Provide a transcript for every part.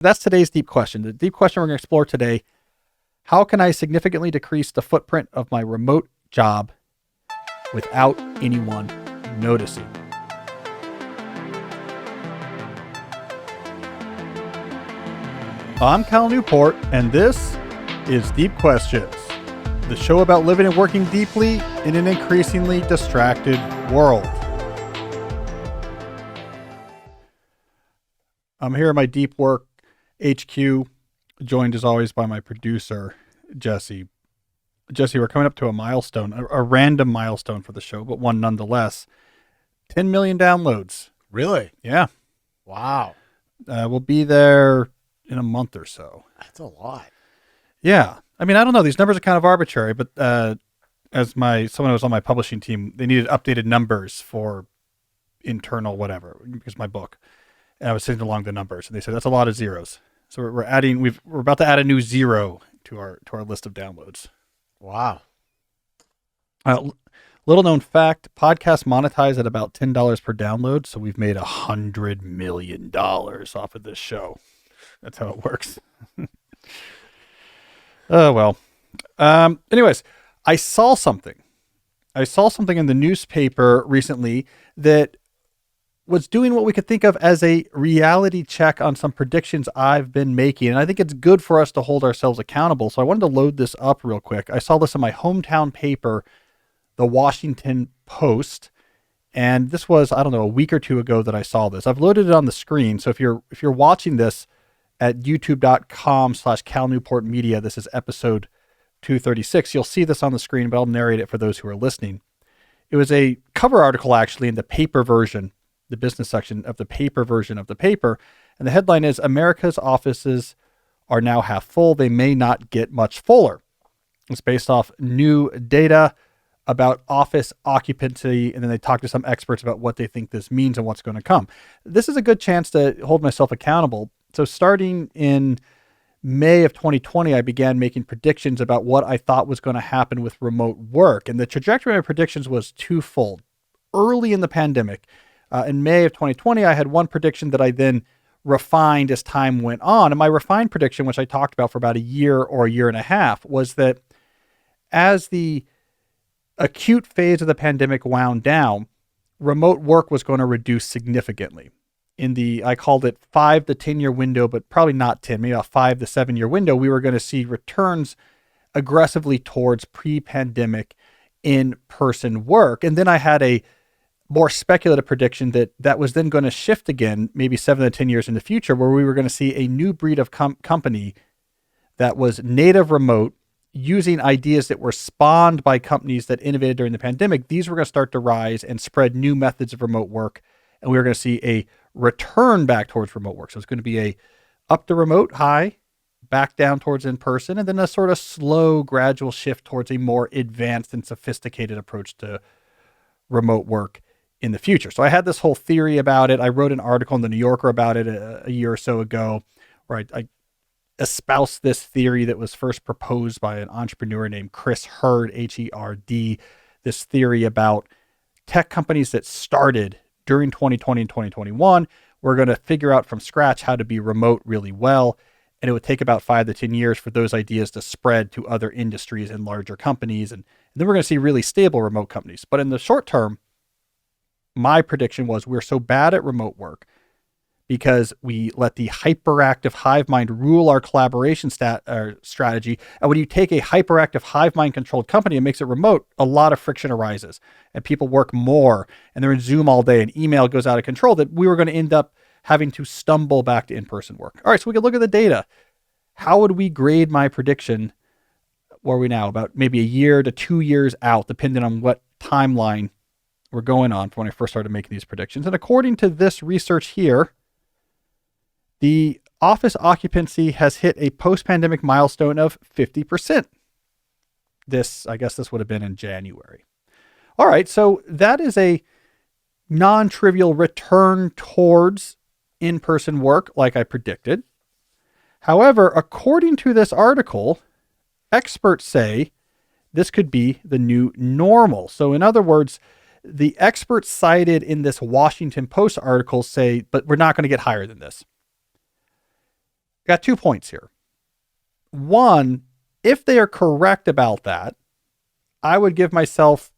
That's today's deep question. The deep question we're going to explore today: how can I significantly decrease the footprint of my remote job without anyone noticing? I'm Cal Newport, and this is Deep Questions, the show about living and working deeply in an increasingly distracted world. I'm here at my Deep Work HQ, joined as always by my producer, Jesse. Jesse, we're coming up to a milestone, a random milestone for the show, but one nonetheless. 10 million downloads. Really? Yeah. Wow. We'll be there in a month or so. That's a lot. Yeah. I mean, I don't know. These numbers are kind of arbitrary, but as someone who was on my publishing team, they needed updated numbers for internal whatever, because my book. And I was sitting along the numbers, and they said that's a lot of zeros. So we're about to add a new zero to our list of downloads. Wow. Little known fact: podcasts monetize at about $10 per download, so we've made $100 million off of this show. That's how it works. Oh well. Anyways, I saw something in the newspaper recently that was doing what we could think of as a reality check on some predictions I've been making. And I think it's good for us to hold ourselves accountable. So I wanted to load this up real quick. I saw this in my hometown paper, the Washington Post. And this was, I don't know, a week or two ago that I saw this. I've loaded it on the screen. So if you're watching this at youtube.com/Cal Newport Media, this is episode 236. You'll see this on the screen, but I'll narrate it for those who are listening. It was a cover article actually in the paper version, the business section of the paper version of the paper. And the headline is, America's offices are now half full. They may not get much fuller. It's based off new data about office occupancy. And then they talk to some experts about what they think this means and what's going to come. This is a good chance to hold myself accountable. So starting in May of 2020, I began making predictions about what I thought was going to happen with remote work. And the trajectory of my predictions was twofold. Early in the pandemic, in May of 2020, I had one prediction that I then refined as time went on. And my refined prediction, which I talked about for about a year or a year and a half, was that as the acute phase of the pandemic wound down, remote work was going to reduce significantly. I called it 5 to 10 year window, but probably not 10, maybe a 5 to 7 year window, we were going to see returns aggressively towards pre-pandemic in-person work. And then I had a more speculative prediction that was then going to shift again, maybe 7 to 10 years in the future, where we were going to see a new breed of company that was native remote, using ideas that were spawned by companies that innovated during the pandemic. These were going to start to rise and spread new methods of remote work. And we were going to see a return back towards remote work. So it's going to be a up to remote high, back down towards in-person, and then a sort of slow, gradual shift towards a more advanced and sophisticated approach to remote work in the future. So I had this whole theory about it. I wrote an article in the New Yorker about it a year or so ago, where I espoused this theory that was first proposed by an entrepreneur named Chris Hurd, H-E-R-D, this theory about tech companies that started during 2020 and 2021. We're going to figure out from scratch how to be remote really well. And it would take about 5 to 10 years for those ideas to spread to other industries and larger companies. And then we're going to see really stable remote companies. But in the short term, my prediction was we're so bad at remote work because we let the hyperactive hive mind rule our collaboration strategy. And when you take a hyperactive hive mind controlled company and makes it remote, a lot of friction arises and people work more and they're in Zoom all day and email goes out of control, that we were going to end up having to stumble back to in-person work. All right, so we can look at the data. How would we grade my prediction? Where are we now? About maybe a year to 2 years out, depending on what timeline we're going on from when I first started making these predictions. And according to this research here, the office occupancy has hit a post-pandemic milestone of 50%. I guess this would have been in January. All right, so that is a non-trivial return towards in-person work like I predicted. However, according to this article, experts say this could be the new normal. So in other words, the experts cited in this Washington Post article say, but we're not going to get higher than this. got 2 points here. One, if they are correct about that, I would give myself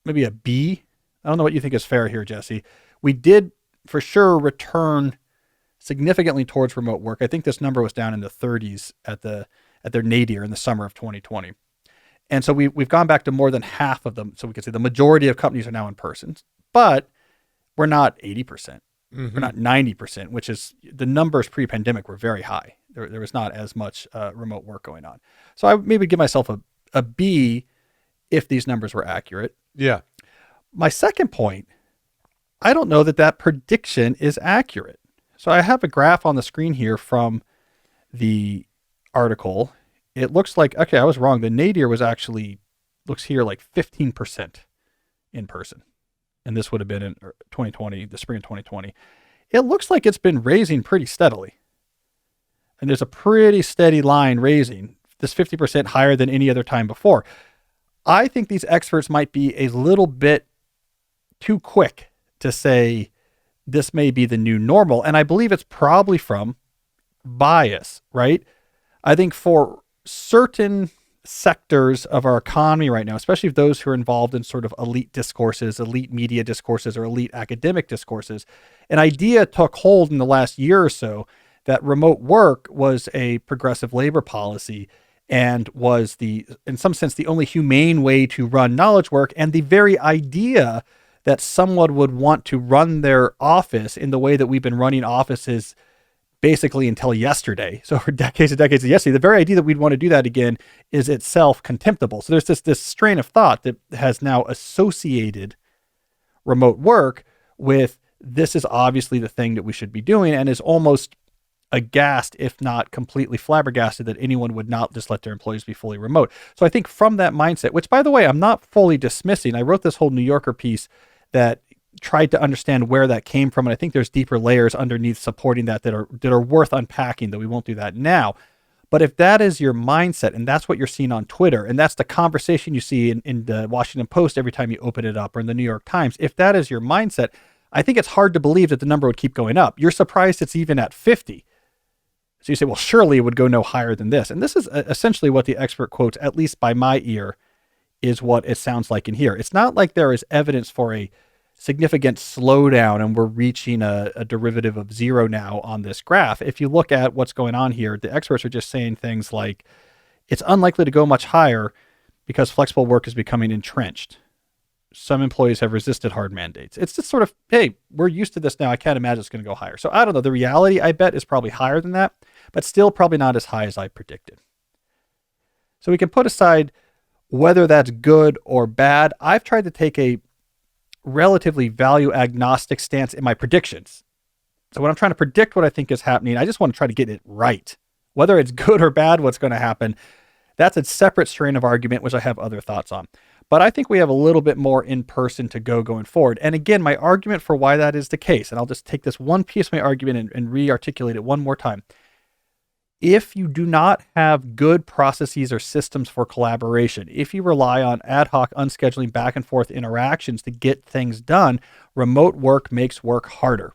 maybe a B. I don't know what you think is fair here, Jesse. We did for sure return significantly towards remote work. I think this number was down in the 30s at their nadir in the summer of 2020. And so we've gone back to more than half of them. So we could say the majority of companies are now in person, but we're not 80%. Mm-hmm. We're not 90%, which is the numbers pre-pandemic were very high. There was not as much remote work going on. So I maybe give myself a B if these numbers were accurate. Yeah. My second point, I don't know that prediction is accurate. So I have a graph on the screen here from the article. It looks like, okay, I was wrong. The nadir was actually, looks here like 15% in person. And this would have been in 2020, the spring of 2020. It looks like it's been raising pretty steadily. And there's a pretty steady line raising, this 50% higher than any other time before. I think these experts might be a little bit too quick to say this may be the new normal. And I believe it's probably from bias, right? I think for certain sectors of our economy right now, especially those who are involved in sort of elite discourses, elite media discourses, or elite academic discourses, an idea took hold in the last year or so that remote work was a progressive labor policy and was in some sense, the only humane way to run knowledge work. And the very idea that someone would want to run their office in the way that we've been running offices basically until yesterday. So for decades and decades of yesterday, the very idea that we'd want to do that again is itself contemptible. So there's this strain of thought that has now associated remote work with this is obviously the thing that we should be doing, and is almost aghast, if not completely flabbergasted, that anyone would not just let their employees be fully remote. So I think from that mindset, which by the way, I'm not fully dismissing, I wrote this whole New Yorker piece that tried to understand where that came from. And I think there's deeper layers underneath supporting that are worth unpacking, though we won't do that now. But if that is your mindset, and that's what you're seeing on Twitter, and that's the conversation you see in the Washington Post every time you open it up, or in the New York Times, if that is your mindset, I think it's hard to believe that the number would keep going up. You're surprised it's even at 50. So you say, well, surely it would go no higher than this. And this is essentially what the expert quotes, at least by my ear, is what it sounds like in here. It's not like there is evidence for a significant slowdown and we're reaching a derivative of zero now on this graph. If you look at what's going on here, the experts are just saying things like, it's unlikely to go much higher because flexible work is becoming entrenched. Some employees have resisted hard mandates. It's just sort of, hey, we're used to this now. I can't imagine it's going to go higher. So I don't know. The reality, I bet, is probably higher than that, but still probably not as high as I predicted. So we can put aside whether that's good or bad. I've tried to take a relatively value agnostic stance in my predictions. So when I'm trying to predict what I think is happening, I just want to try to get it right. Whether it's good or bad, what's going to happen, that's a separate strain of argument, which I have other thoughts on. But I think we have a little bit more in person to go going forward. And again, my argument for why that is the case, and I'll just take this one piece of my argument and re-articulate it one more time. If you do not have good processes or systems for collaboration, if you rely on ad hoc, unscheduling, back and forth interactions to get things done, remote work makes work harder.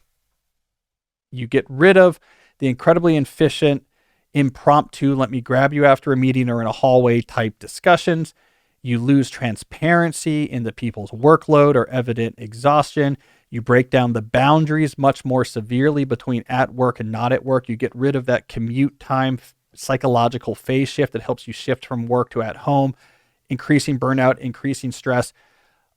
You get rid of the incredibly efficient, impromptu, let me grab you after a meeting or in a hallway type discussions. You lose transparency in the people's workload or evident exhaustion. You break down the boundaries much more severely between at work and not at work. You get rid of that commute time psychological phase shift that helps you shift from work to at home, increasing burnout, increasing stress.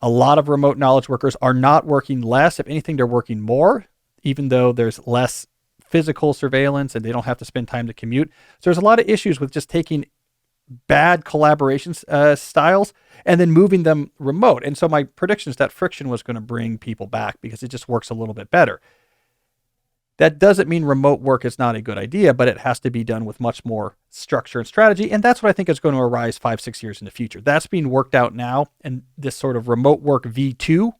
A lot of remote knowledge workers are not working less. If anything, they're working more, even though there's less physical surveillance and they don't have to spend time to commute. So there's a lot of issues with just taking bad collaboration styles and then moving them remote. And so my prediction is that friction was going to bring people back because it just works a little bit better. That doesn't mean remote work is not a good idea, but it has to be done with much more structure and strategy. And that's what I think is going to arise 5-6 years in the future. That's being worked out now. And this sort of remote work V2,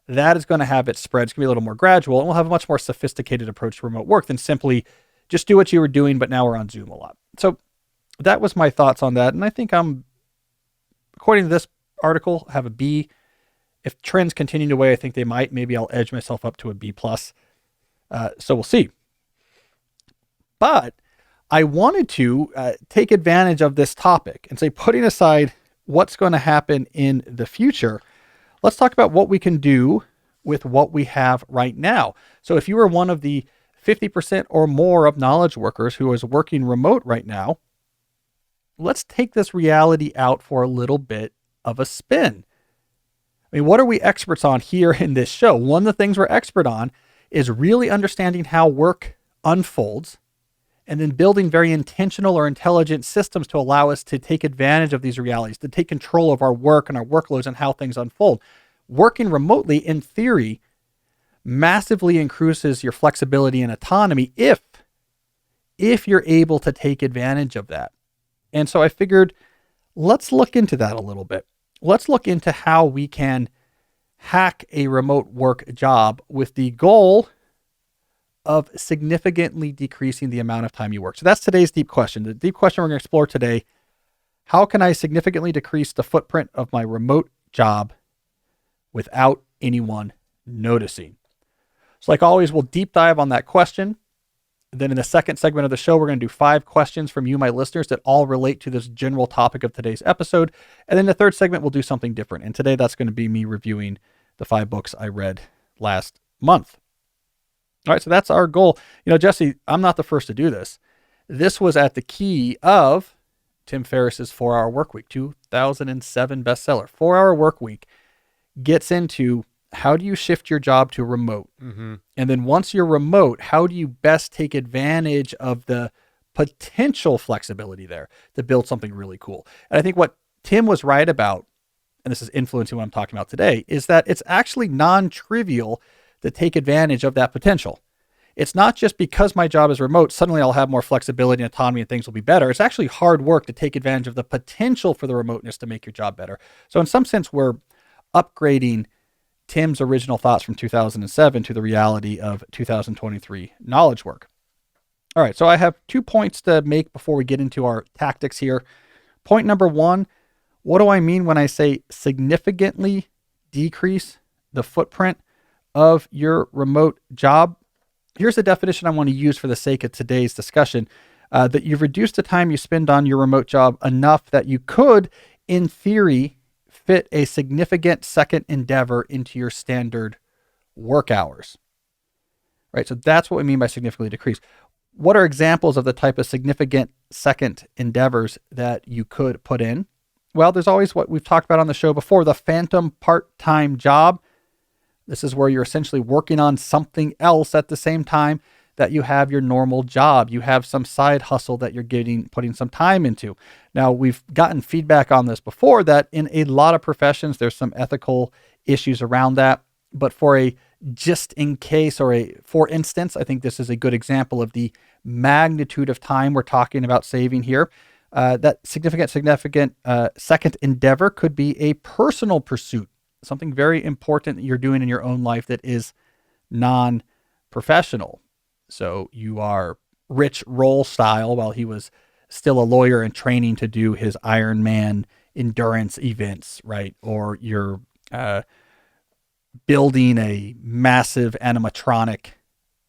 that is going to have its spread. It's going to be a little more gradual, and we'll have a much more sophisticated approach to remote work than simply just do what you were doing, but now we're on Zoom a lot. So that was my thoughts on that. And I think I'm, according to this article, have a B. If trends continue the way I think they might, maybe I'll edge myself up to a B+. So we'll see. But I wanted to take advantage of this topic and say, putting aside what's going to happen in the future, let's talk about what we can do with what we have right now. So if you are one of the 50% or more of knowledge workers who is working remote right now, let's take this reality out for a little bit of a spin. I mean, what are we experts on here in this show? One of the things we're expert on is really understanding how work unfolds and then building very intentional or intelligent systems to allow us to take advantage of these realities, to take control of our work and our workloads and how things unfold. Working remotely, in theory, massively increases your flexibility and autonomy if you're able to take advantage of that. And so I figured, let's look into that a little bit. Let's look into how we can hack a remote work job with the goal of significantly decreasing the amount of time you work. So that's today's deep question. The deep question we're going to explore today: how can I significantly decrease the footprint of my remote job without anyone noticing? So like always, we'll deep dive on that question. Then in the second segment of the show, we're going to do 5 questions from you, my listeners, that all relate to this general topic of today's episode. And then the third segment, we'll do something different. And today that's going to be me reviewing the 5 books I read last month. All right, so that's our goal. You know, Jesse, I'm not the first to do this. This was at the key of Tim Ferriss's 4-Hour Workweek, 2007 bestseller. 4-Hour Workweek gets into how do you shift your job to remote? Mm-hmm. And then once you're remote, how do you best take advantage of the potential flexibility there to build something really cool? And I think what Tim was right about, and this is influencing what I'm talking about today, is that it's actually non-trivial to take advantage of that potential. It's not just because my job is remote, suddenly I'll have more flexibility and autonomy and things will be better. It's actually hard work to take advantage of the potential for the remoteness to make your job better. So in some sense, we're upgrading Tim's original thoughts from 2007 to the reality of 2023 knowledge work. All right, so I have 2 points to make before we get into our tactics here. Point number 1, what do I mean when I say significantly decrease the footprint of your remote job? Here's the definition I want to use for the sake of today's discussion, that you've reduced the time you spend on your remote job enough that you could, in theory, fit a significant second endeavor into your standard work hours. Right? So that's what we mean by significantly decrease. What are examples of the type of significant second endeavors that you could put in? Well, there's always what we've talked about on the show before, the phantom part-time job. This is where you're essentially working on something else at the same time that you have your normal job. You have some side hustle that you're putting some time into. Now, we've gotten feedback on this before that in a lot of professions, there's some ethical issues around that. But for a just in case or a for instance, I think this is a good example of the magnitude of time we're talking about saving here. That significant second endeavor could be a personal pursuit, something very important that you're doing in your own life that is non-professional. So you are Rich Roll style while he was still a lawyer and training to do his Ironman endurance events, right? Or you're building a massive animatronic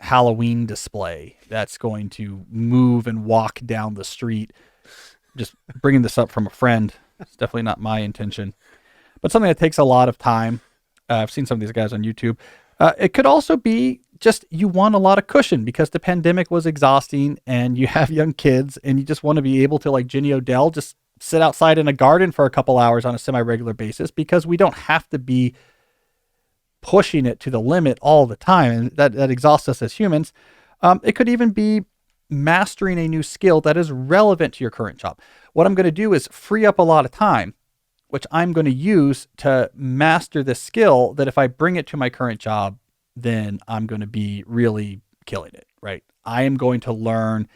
Halloween display that's going to move and walk down the street. Just bringing this up from a friend. It's definitely not my intention, but something that takes a lot of time. I've seen some of these guys on YouTube. It could also be just you want a lot of cushion because the pandemic was exhausting and you have young kids and you just want to be able to, like Ginny Odell, just sit outside in a garden for a couple hours on a semi-regular basis because we don't have to be pushing it to the limit all the time. And that exhausts us as humans. It could even be mastering a new skill that is relevant to your current job. What I'm going to do is free up a lot of time, which I'm going to use to master this skill that if I bring it to my current job, then I'm going to be really killing it, right? I am going to learn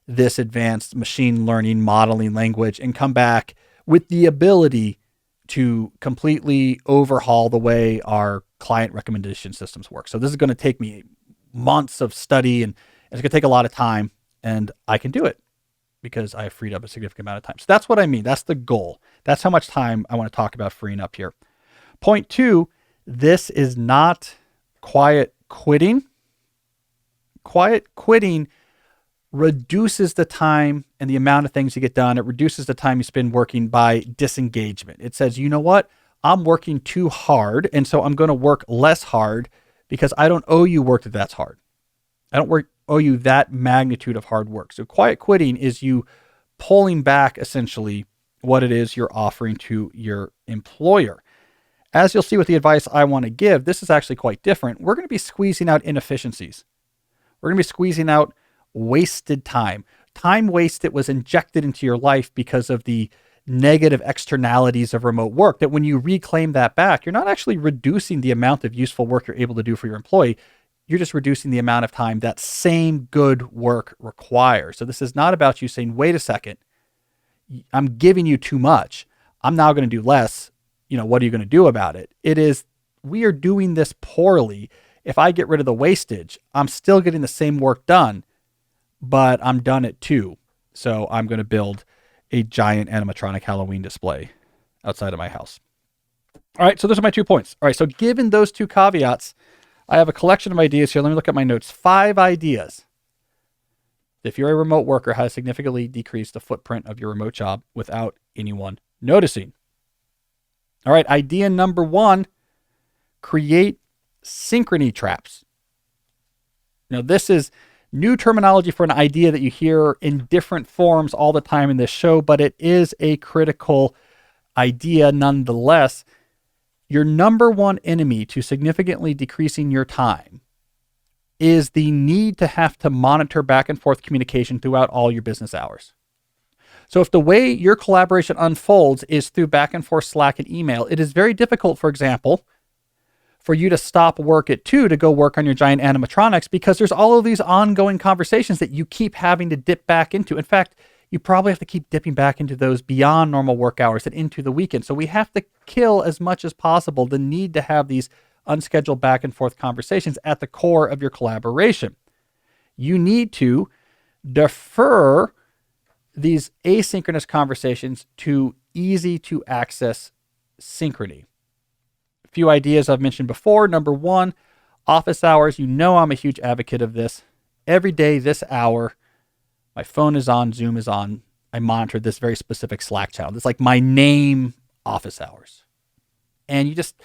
this advanced machine learning modeling language and come back with the ability to completely overhaul the way our client recommendation systems work. So this is going to take me months of study and it's going to take a lot of time, and I can do it because I have freed up a significant amount of time. So that's what I mean. That's the goal. That's how much time I want to talk about freeing up here. Point 2, this is not quiet quitting. Quiet quitting reduces the time and the amount of things you get done. It reduces the time you spend working by disengagement. It says, you know what? I'm working too hard, and so I'm going to work less hard because I don't owe you work that's hard. I don't owe you that magnitude of hard work. So quiet quitting is you pulling back essentially what it is you're offering to your employer. As you'll see with the advice I want to give, this is actually quite different. We're going to be squeezing out inefficiencies. We're going to be squeezing out wasted time. Time waste that was injected into your life because of the negative externalities of remote work, that when you reclaim that back, you're not actually reducing the amount of useful work you're able to do for your employee. You're just reducing the amount of time that same good work requires. So this is not about you saying, wait a second, I'm giving you too much. I'm now going to do less. What are you going to do about it? It is, we are doing this poorly. If I get rid of the wastage, I'm still getting the same work done, but I'm done at 2. So I'm going to build a giant animatronic Halloween display outside of my house. All right, so those are my 2 points. All right, so given those 2 caveats, I have a collection of ideas here. Let me look at my notes. 5 ideas. If you're a remote worker, how to significantly decrease the footprint of your remote job without anyone noticing. All right, idea number 1, create synchrony traps. Now, this is new terminology for an idea that you hear in different forms all the time in this show, but it is a critical idea nonetheless. Your number 1 enemy to significantly decreasing your time is the need to have to monitor back and forth communication throughout all your business hours. So if the way your collaboration unfolds is through back and forth Slack and email, it is very difficult, for example, for you to stop work at 2 to go work on your giant animatronics, because there's all of these ongoing conversations that you keep having to dip back into. In fact, you probably have to keep dipping back into those beyond normal work hours and into the weekend. So we have to kill as much as possible the need to have these unscheduled back and forth conversations at the core of your collaboration. You need to defer these asynchronous conversations to easy to access synchrony. A few ideas I've mentioned before. Number 1, office hours. I'm a huge advocate of this. Every day, this hour, my phone is on, Zoom is on. I monitor this very specific Slack channel. It's like my name office hours. And you just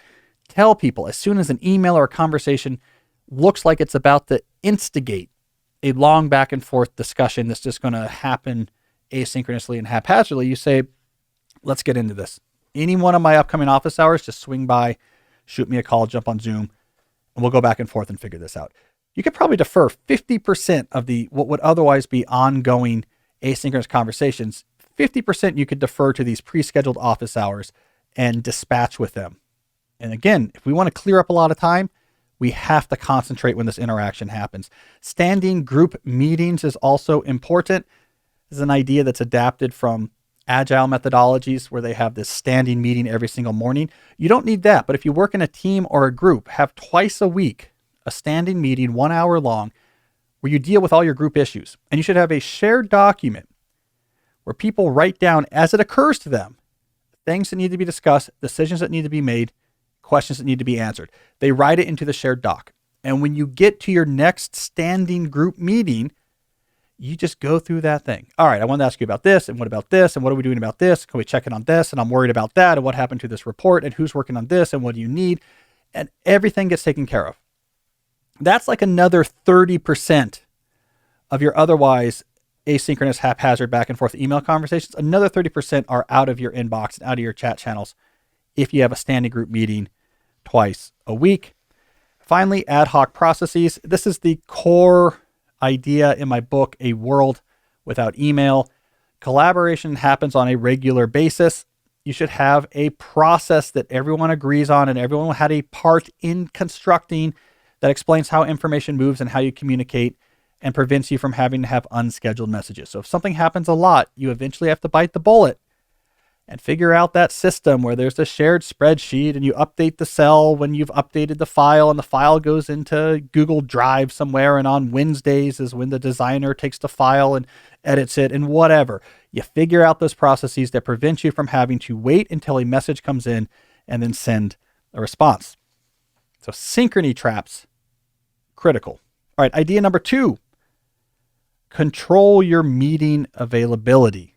tell people as soon as an email or a conversation looks like it's about to instigate a long back and forth discussion that's just going to happen asynchronously and haphazardly, you say, let's get into this. Any one of my upcoming office hours, just swing by, shoot me a call, jump on Zoom, and we'll go back and forth and figure this out. You could probably defer 50% of what would otherwise be ongoing asynchronous conversations. 50% you could defer to these pre-scheduled office hours and dispatch with them. And again, if we want to clear up a lot of time, we have to concentrate when this interaction happens. Standing group meetings is also important. This is an idea that's adapted from agile methodologies where they have this standing meeting every single morning. You don't need that, but if you work in a team or a group, have twice a week a standing meeting, 1 hour long, where you deal with all your group issues. And you should have a shared document where people write down as it occurs to them things that need to be discussed, decisions that need to be made, questions that need to be answered. They write it into the shared doc. And when you get to your next standing group meeting, you just go through that thing. All right, I wanted to ask you about this, and what about this, and what are we doing about this? Can we check in on this? And I'm worried about that, and what happened to this report, and who's working on this, and what do you need? And everything gets taken care of. That's like another 30% of your otherwise asynchronous, haphazard, back and forth email conversations. Another 30% are out of your inbox and out of your chat channels if you have a standing group meeting twice a week. Finally, ad hoc processes. This is the core idea in my book, A World Without Email. Collaboration happens on a regular basis. You should have a process that everyone agrees on and everyone had a part in constructing that explains how information moves and how you communicate and prevents you from having to have unscheduled messages. So if something happens a lot, you eventually have to bite the bullet and figure out that system where there's a shared spreadsheet and you update the cell when you've updated the file, and the file goes into Google Drive somewhere, and on Wednesdays is when the designer takes the file and edits it and whatever. You figure out those processes that prevent you from having to wait until a message comes in and then send a response. So synchrony traps, critical. All right, idea number 2. Control your meeting availability.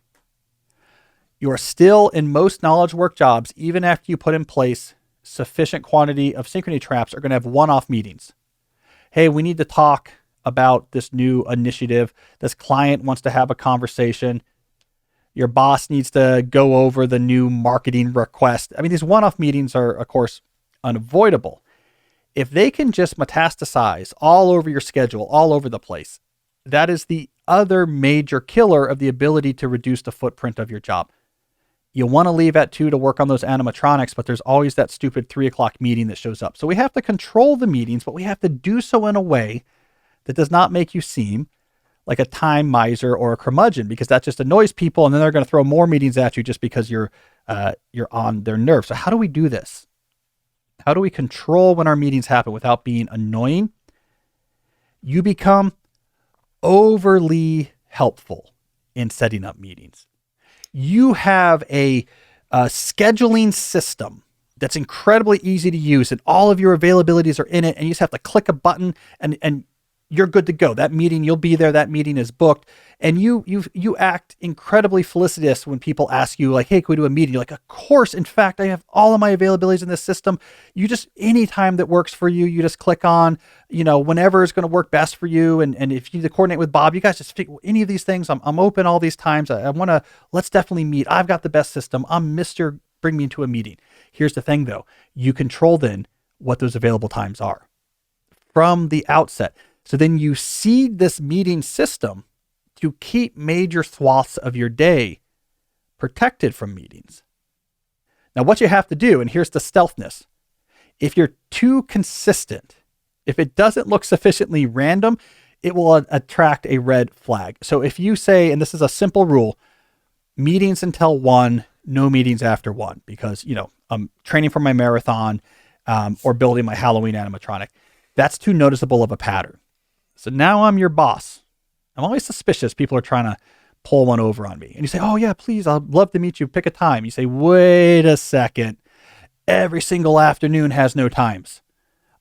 You are still, in most knowledge work jobs, even after you put in place sufficient quantity of synchrony traps, are going to have one-off meetings. Hey, we need to talk about this new initiative. This client wants to have a conversation. Your boss needs to go over the new marketing request. I mean, these one-off meetings are, of course, unavoidable. If they can just metastasize all over your schedule, all over the place, that is the other major killer of the ability to reduce the footprint of your job. You want to leave at 2 to work on those animatronics, but there's always that stupid 3 o'clock meeting that shows up. So we have to control the meetings, but we have to do so in a way that does not make you seem like a time miser or a curmudgeon, because that just annoys people, and then they're going to throw more meetings at you just because you're on their nerves. So how do we do this? How do we control when our meetings happen without being annoying? You become overly helpful in setting up meetings. You have a scheduling system that's incredibly easy to use, and all of your availabilities are in it, and you just have to click a button and you're good to go. That meeting, you'll be there. That meeting is booked. And you act incredibly felicitous when people ask you, like, hey, can we do a meeting? You're like, of course. In fact, I have all of my availabilities in this system. You just, any time that works for you, you just click on, whenever is going to work best for you. And if you need to coordinate with Bob, you guys just figure any of these things. I'm open all these times. I want to, let's definitely meet. I've got the best system. I'm Mr. Bring me into a meeting. Here's the thing though. You control then what those available times are from the outset. So then you seed this meeting system to keep major swaths of your day protected from meetings. Now, what you have to do, and here's the stealthness, if you're too consistent, if it doesn't look sufficiently random, it will attract a red flag. So if you say, and this is a simple rule, meetings until 1, no meetings after 1, because, I'm training for my marathon or building my Halloween animatronic, that's too noticeable of a pattern. So now I'm your boss. I'm always suspicious. People are trying to pull one over on me. And you say, oh yeah, please, I'd love to meet you. Pick a time. You say, wait a second. Every single afternoon has no times.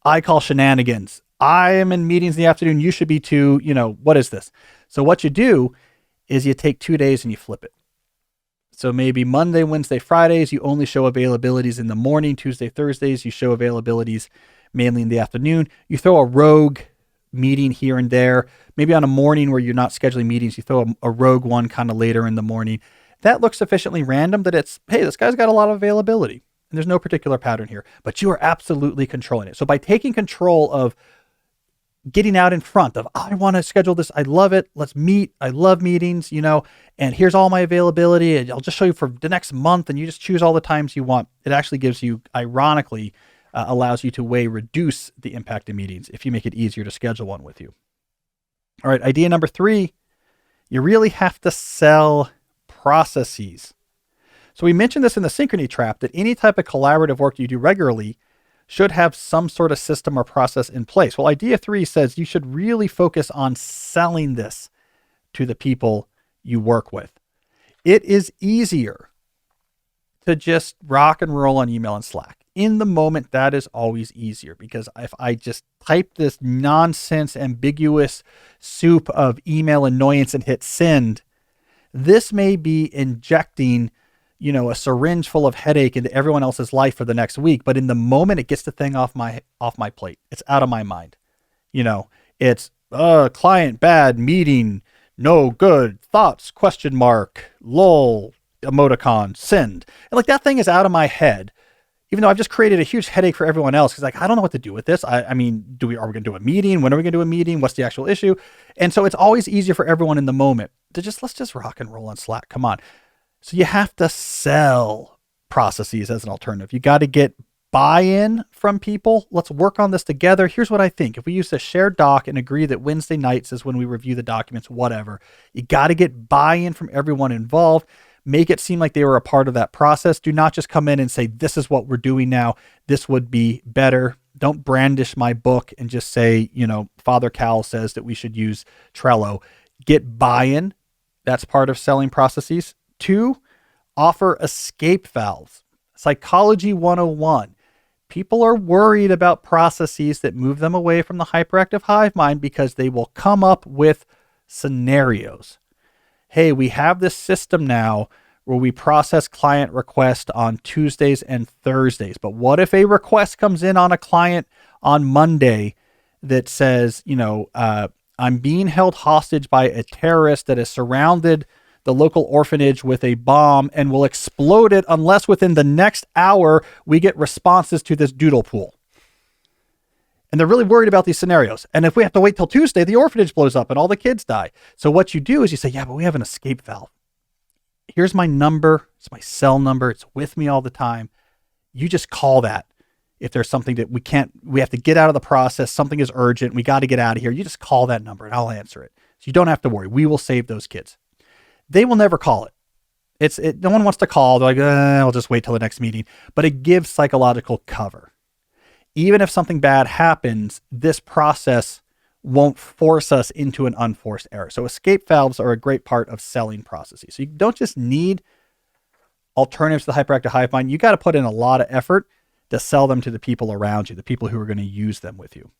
I call shenanigans. I am in meetings in the afternoon. You should be too, what is this? So what you do is you take 2 days and you flip it. So maybe Monday, Wednesday, Fridays, you only show availabilities in the morning. Tuesday, Thursdays, you show availabilities mainly in the afternoon. You throw a rogue meeting here and there. Maybe on a morning where you're not scheduling meetings, you throw a rogue one kind of later in the morning. That looks sufficiently random that it's, hey, this guy's got a lot of availability. And there's no particular pattern here, but you are absolutely controlling it. So by taking control of getting out in front of, I want to schedule this. I love it. Let's meet. I love meetings, and here's all my availability. And I'll just show you for the next month. And you just choose all the times you want. It actually gives you, ironically, allows you to reduce the impact of meetings if you make it easier to schedule one with you. All right. Idea number 3, you really have to sell processes. So we mentioned this in the synchrony trap, that any type of collaborative work you do regularly should have some sort of system or process in place. Well, idea 3 says you should really focus on selling this to the people you work with. It is easier to just rock and roll on email and Slack. In the moment, that is always easier, because if I just type this nonsense, ambiguous soup of email annoyance and hit send, this may be injecting, a syringe full of headache into everyone else's life for the next week. But in the moment, it gets the thing off my plate. It's out of my mind. It's client bad, meeting, no good, thoughts, ? Lol, emoticon, send. And like that thing is out of my head. Even though I've just created a huge headache for everyone else, because I don't know what to do with this. Are we going to do a meeting? When are we going to do a meeting? What's the actual issue? And so it's always easier for everyone in the moment to let's just rock and roll on Slack. Come on. So you have to sell processes as an alternative. You got to get buy-in from people. Let's work on this together. Here's what I think. If we use a shared doc and agree that Wednesday nights is when we review the documents, whatever, you got to get buy-in from everyone involved. Make it seem like they were a part of that process. Do not just come in and say, this is what we're doing now. This would be better. Don't brandish my book and just say, Father Cal says that we should use Trello. Get buy-in. That's part of selling processes. 2, offer escape valves. Psychology 101. People are worried about processes that move them away from the hyperactive hive mind because they will come up with scenarios. Hey, we have this system now where we process client requests on Tuesdays and Thursdays. But what if a request comes in on a client on Monday that says, I'm being held hostage by a terrorist that has surrounded the local orphanage with a bomb and will explode it unless within the next hour we get responses to this doodle pool. And they're really worried about these scenarios. And if we have to wait till Tuesday, the orphanage blows up and all the kids die. So what you do is you say, yeah, but we have an escape valve. Here's my number. It's my cell number. It's with me all the time. You just call that. If there's something that we have to get out of the process, something is urgent, we got to get out of here. You just call that number and I'll answer it. So you don't have to worry. We will save those kids. They will never call it. No one wants to call. They're like, I'll just wait till the next meeting. But it gives psychological cover. Even if something bad happens, this process won't force us into an unforced error. So escape valves are a great part of selling processes. So you don't just need alternatives to the hyperactive hive mind. You got to put in a lot of effort to sell them to the people around you, the people who are going to use them with you.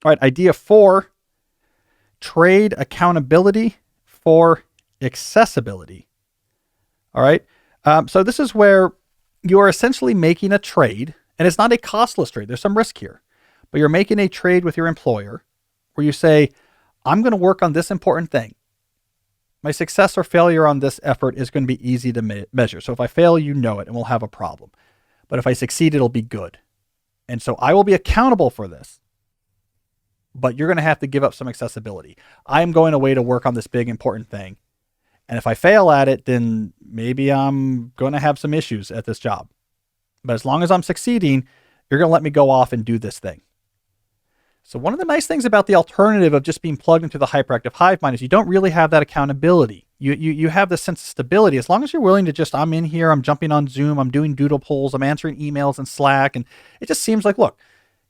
All right, idea 4, trade accountability for accessibility. All right, so this is where you're essentially making a trade. And it's not a costless trade. There's some risk here. But you're making a trade with your employer where you say, I'm going to work on this important thing. My success or failure on this effort is going to be easy to measure. So if I fail, you know it, and we'll have a problem. But if I succeed, it'll be good. And so I will be accountable for this. But you're going to have to give up some accessibility. I am going away to work on this big, important thing. And if I fail at it, then maybe I'm going to have some issues at this job. But as long as I'm succeeding, you're going to let me go off and do this thing. So one of the nice things about the alternative of just being plugged into the hyperactive hive mind is you don't really have that accountability. You have this sense of stability. As long as you're willing to just, I'm in here, I'm jumping on Zoom, I'm doing doodle polls, I'm answering emails in Slack. And it just seems like, look,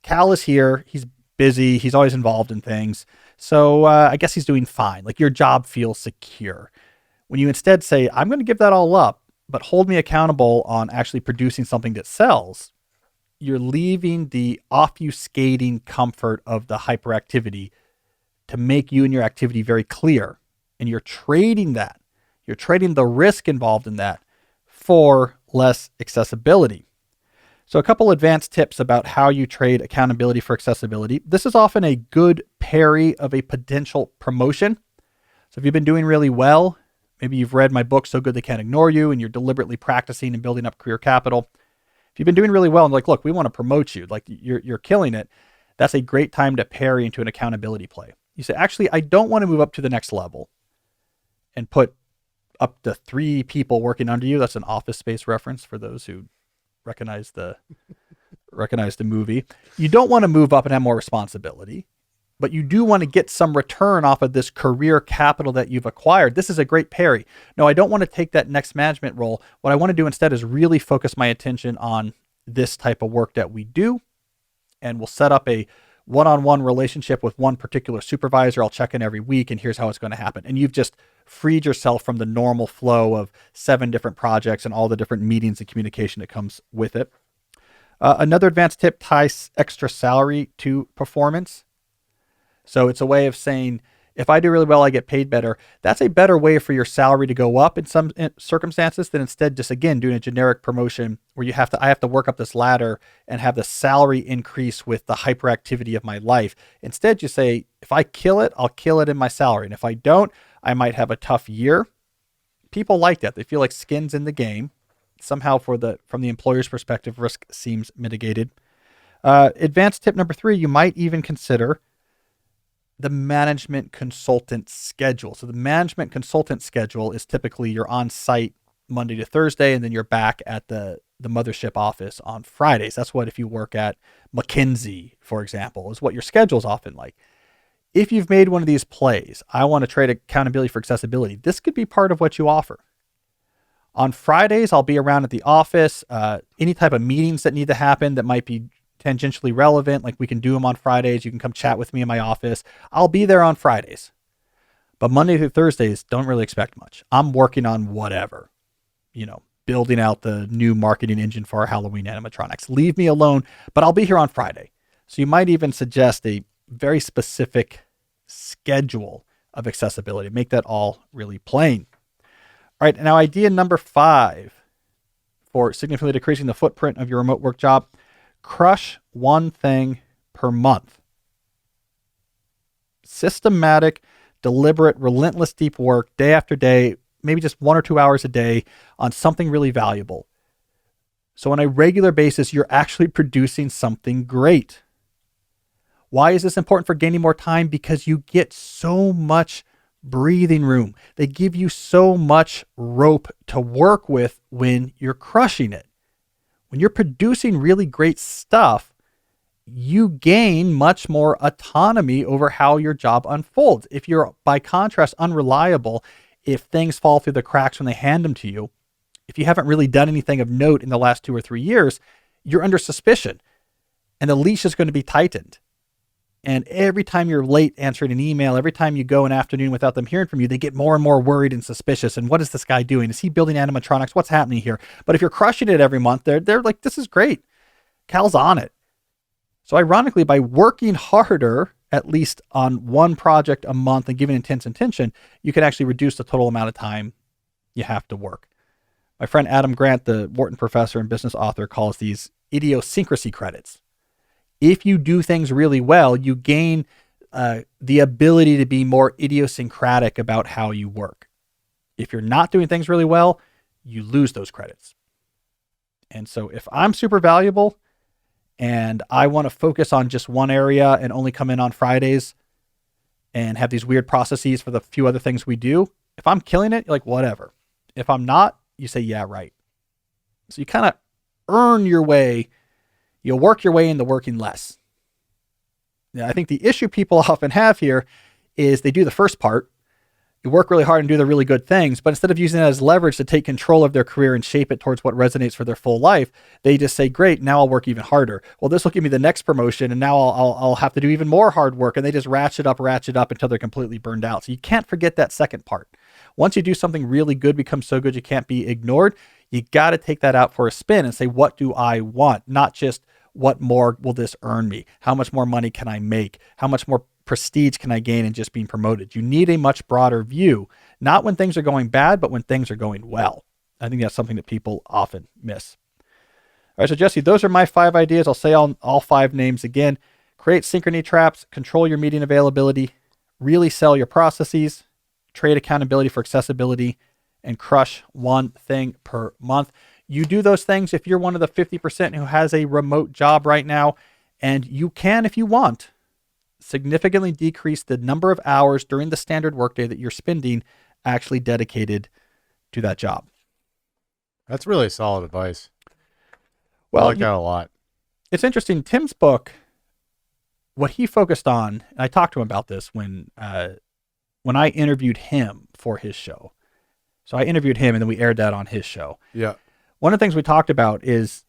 Cal is here. He's busy. He's always involved in things. So I guess he's doing fine. Like your job feels secure. When you instead say, I'm going to give that all up, but hold me accountable on actually producing something that sells, you're leaving the obfuscating comfort of the hyperactivity to make you and your activity very clear. And you're trading that. You're trading the risk involved in that for less accessibility. So a couple advanced tips about how you trade accountability for accessibility. This is often a good parry of a potential promotion. So if you've been doing really well, maybe you've read my book, So Good They Can't Ignore You, and you're deliberately practicing and building up career capital. If you've been doing really well and like, look, we want to promote you, like you're killing it, that's a great time to parry into an accountability play. You say, actually, I don't want to move up to the next level and put up to 3 people working under you. That's an Office Space reference for those who recognize the movie. You don't want to move up and have more responsibility. But you do want to get some return off of this career capital that you've acquired. This is a great parry. No, I don't want to take that next management role. What I want to do instead is really focus my attention on this type of work that we do. And we'll set up a one-on-one relationship with one particular supervisor. I'll check in every week and here's how it's going to happen. And you've just freed yourself from the normal flow of 7 different projects and all the different meetings and communication that comes with it. Another advanced tip ties extra salary to performance. So it's a way of saying, if I do really well, I get paid better. That's a better way for your salary to go up in some circumstances than instead just, again, doing a generic promotion where I have to work up this ladder and have the salary increase with the hyperactivity of my life. Instead, you say, if I kill it, I'll kill it in my salary. And if I don't, I might have a tough year. People like that. They feel like skin's in the game. Somehow from the employer's perspective, risk seems mitigated. Advanced tip number 3, you might even consider the management consultant schedule. So the management consultant schedule is typically you're on site Monday to Thursday, and then you're back at the mothership office on Fridays. That's what if you work at McKinsey, for example, is what your schedule is often like. If you've made one of these plays, I want to trade accountability for accessibility, this could be part of what you offer. On Fridays, I'll be around at the office. Any type of meetings that need to happen that might be tangentially relevant, like we can do them on Fridays. You can come chat with me in my office. I'll be there on Fridays. But Monday through Thursdays, don't really expect much. I'm working on whatever, building out the new marketing engine for our Halloween animatronics. Leave me alone, but I'll be here on Friday. So you might even suggest a very specific schedule of accessibility. Make that all really plain. All right, now idea number 5 for significantly decreasing the footprint of your remote work job: crush one thing per month. Systematic, deliberate, relentless, deep work, day after day, maybe just 1 or 2 hours a day on something really valuable. So on a regular basis, you're actually producing something great. Why is this important for gaining more time? Because you get so much breathing room. They give you so much rope to work with when you're crushing it. When you're producing really great stuff, you gain much more autonomy over how your job unfolds. If you're, by contrast, unreliable, if things fall through the cracks when they hand them to you, if you haven't really done anything of note in the last 2 or 3 years, you're under suspicion and the leash is going to be tightened. And every time you're late answering an email, every time you go an afternoon without them hearing from you, they get more and more worried and suspicious. And what is this guy doing? Is he building animatronics? What's happening here? But if you're crushing it every month, they're like, this is great. Cal's on it. So ironically, by working harder, at least on one project a month and giving intense attention, you can actually reduce the total amount of time you have to work. My friend Adam Grant, the Wharton professor and business author, calls these idiosyncrasy credits. If you do things really well, you gain the ability to be more idiosyncratic about how you work. If you're not doing things really well, you lose those credits. And so if I'm super valuable and I want to focus on just one area and only come in on Fridays and have these weird processes for the few other things we do, if I'm killing it, you're like, whatever. If I'm not, you say, yeah, right. So you kind of earn your way. You'll work your way into working less. Now, I think the issue people often have here is they do the first part. You work really hard and do the really good things, but instead of using it as leverage to take control of their career and shape it towards what resonates for their full life, they just say, great, now I'll work even harder. Well, this will give me the next promotion, and now I'll have to do even more hard work, and they just ratchet up until they're completely burned out. So you can't forget that second part. Once you do something really good, becomes so good you can't be ignored, you got to take that out for a spin and say, what do I want? Not just, what more will this earn me? How much more money can I make? How much more prestige can I gain in just being promoted? You need a much broader view, not when things are going bad, but when things are going well. I think that's something that people often miss. All right, so Jesse, those are my 5 ideas. I'll say all 5 names again. Create synchrony traps, control your meeting availability, really sell your processes, trade accountability for accessibility, and crush one thing per month. You do those things if you're one of the 50% who has a remote job right now, and you can, if you want, significantly decrease the number of hours during the standard workday that you're spending actually dedicated to that job. That's really solid advice. Well, I like that a lot. It's interesting. Tim's book, what he focused on, and I talked to him about this when I interviewed him for his show. So I interviewed him and then we aired that on his show. Yeah. One of the things we talked about is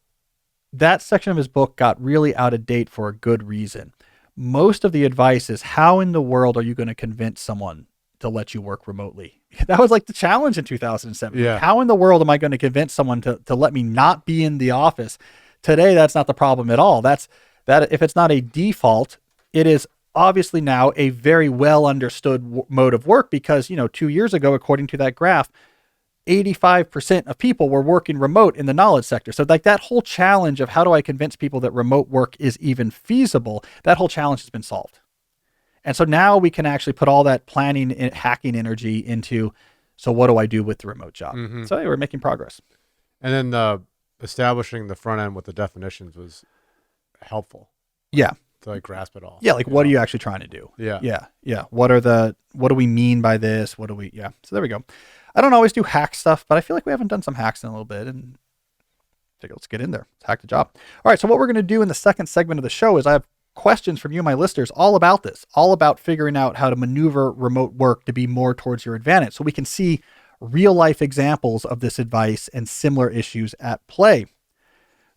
that section of his book got really out of date for a good reason. Most of the advice is, how in the world are you going to convince someone to let you work remotely? That was like the challenge in 2007. Yeah. How in the world am I going to convince someone to let me not be in the office? Today, that's not the problem at all. That if it's not a default, it is obviously now a very well understood mode of work, because, 2 years ago, according to that graph, 85% of people were working remote in the knowledge sector. So like that whole challenge of how do I convince people that remote work is even feasible, that whole challenge has been solved. And so now we can actually put all that planning and hacking energy into, so what do I do with the remote job? Mm-hmm. So we're making progress. And then establishing the front end with the definitions was helpful. Yeah. To like grasp it all. Yeah. Like, what are you actually trying to do? Yeah. Yeah. Yeah. What do we mean by this? So there we go. I don't always do hack stuff, but I feel like we haven't done some hacks in a little bit, and let's get in there. Let's hack the job. All right. So what we're going to do in the second segment of the show is I have questions from you, my listeners, all about this, all about figuring out how to maneuver remote work to be more towards your advantage, so we can see real life examples of this advice and similar issues at play.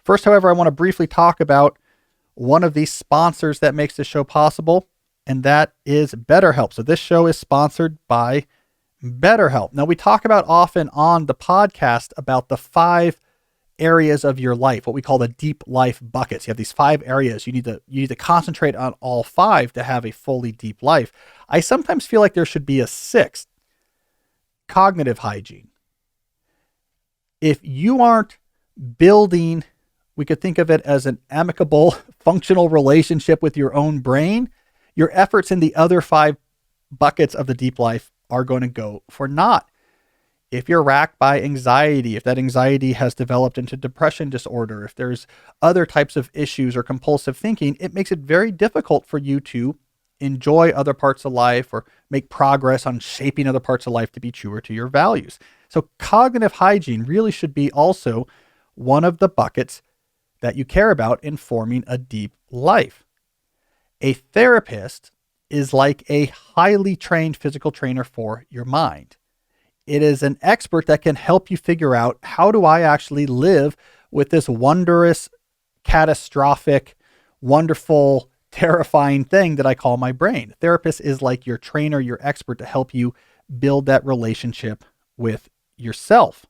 First, however, I want to briefly talk about one of the sponsors that makes this show possible, and that is BetterHelp. So this show is sponsored by BetterHelp. Now, we talk about often on the podcast about the 5 areas of your life, what we call the deep life buckets. You have these 5 areas. You need to concentrate on all 5 to have a fully deep life. I sometimes feel like there should be a 6th, cognitive hygiene. If you aren't building, we could think of it as an amicable, functional relationship with your own brain, your efforts in the other 5 buckets of the deep life are going to go for naught. If you're racked by anxiety, if that anxiety has developed into depression disorder, if there's other types of issues or compulsive thinking, it makes it very difficult for you to enjoy other parts of life or make progress on shaping other parts of life to be truer to your values. So cognitive hygiene really should be also one of the buckets that you care about in forming a deep life. A therapist is like a highly trained physical trainer for your mind. It is an expert that can help you figure out, how do I actually live with this wondrous, catastrophic, wonderful, terrifying thing that I call my brain. A therapist is like your trainer, your expert, to help you build that relationship with yourself.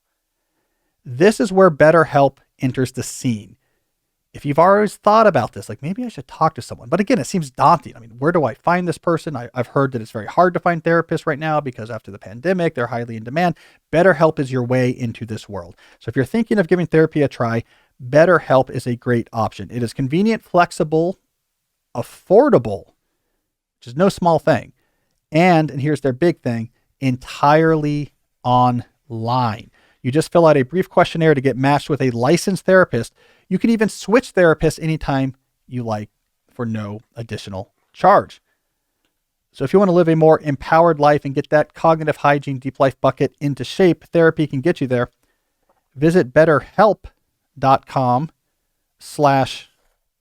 This is where Better Help enters the scene. If you've always thought about this, like maybe I should talk to someone, but again, it seems daunting. I mean, where do I find this person? I've heard that it's very hard to find therapists right now because after the pandemic, they're highly in demand. BetterHelp is your way into this world. So if you're thinking of giving therapy a try, BetterHelp is a great option. It is convenient, flexible, affordable, which is no small thing. And here's their big thing, entirely online. You just fill out a brief questionnaire to get matched with a licensed therapist. You can even switch therapists anytime you like for no additional charge. So if you want to live a more empowered life and get that cognitive hygiene deep life bucket into shape, therapy can get you there. Visit betterhelp.com/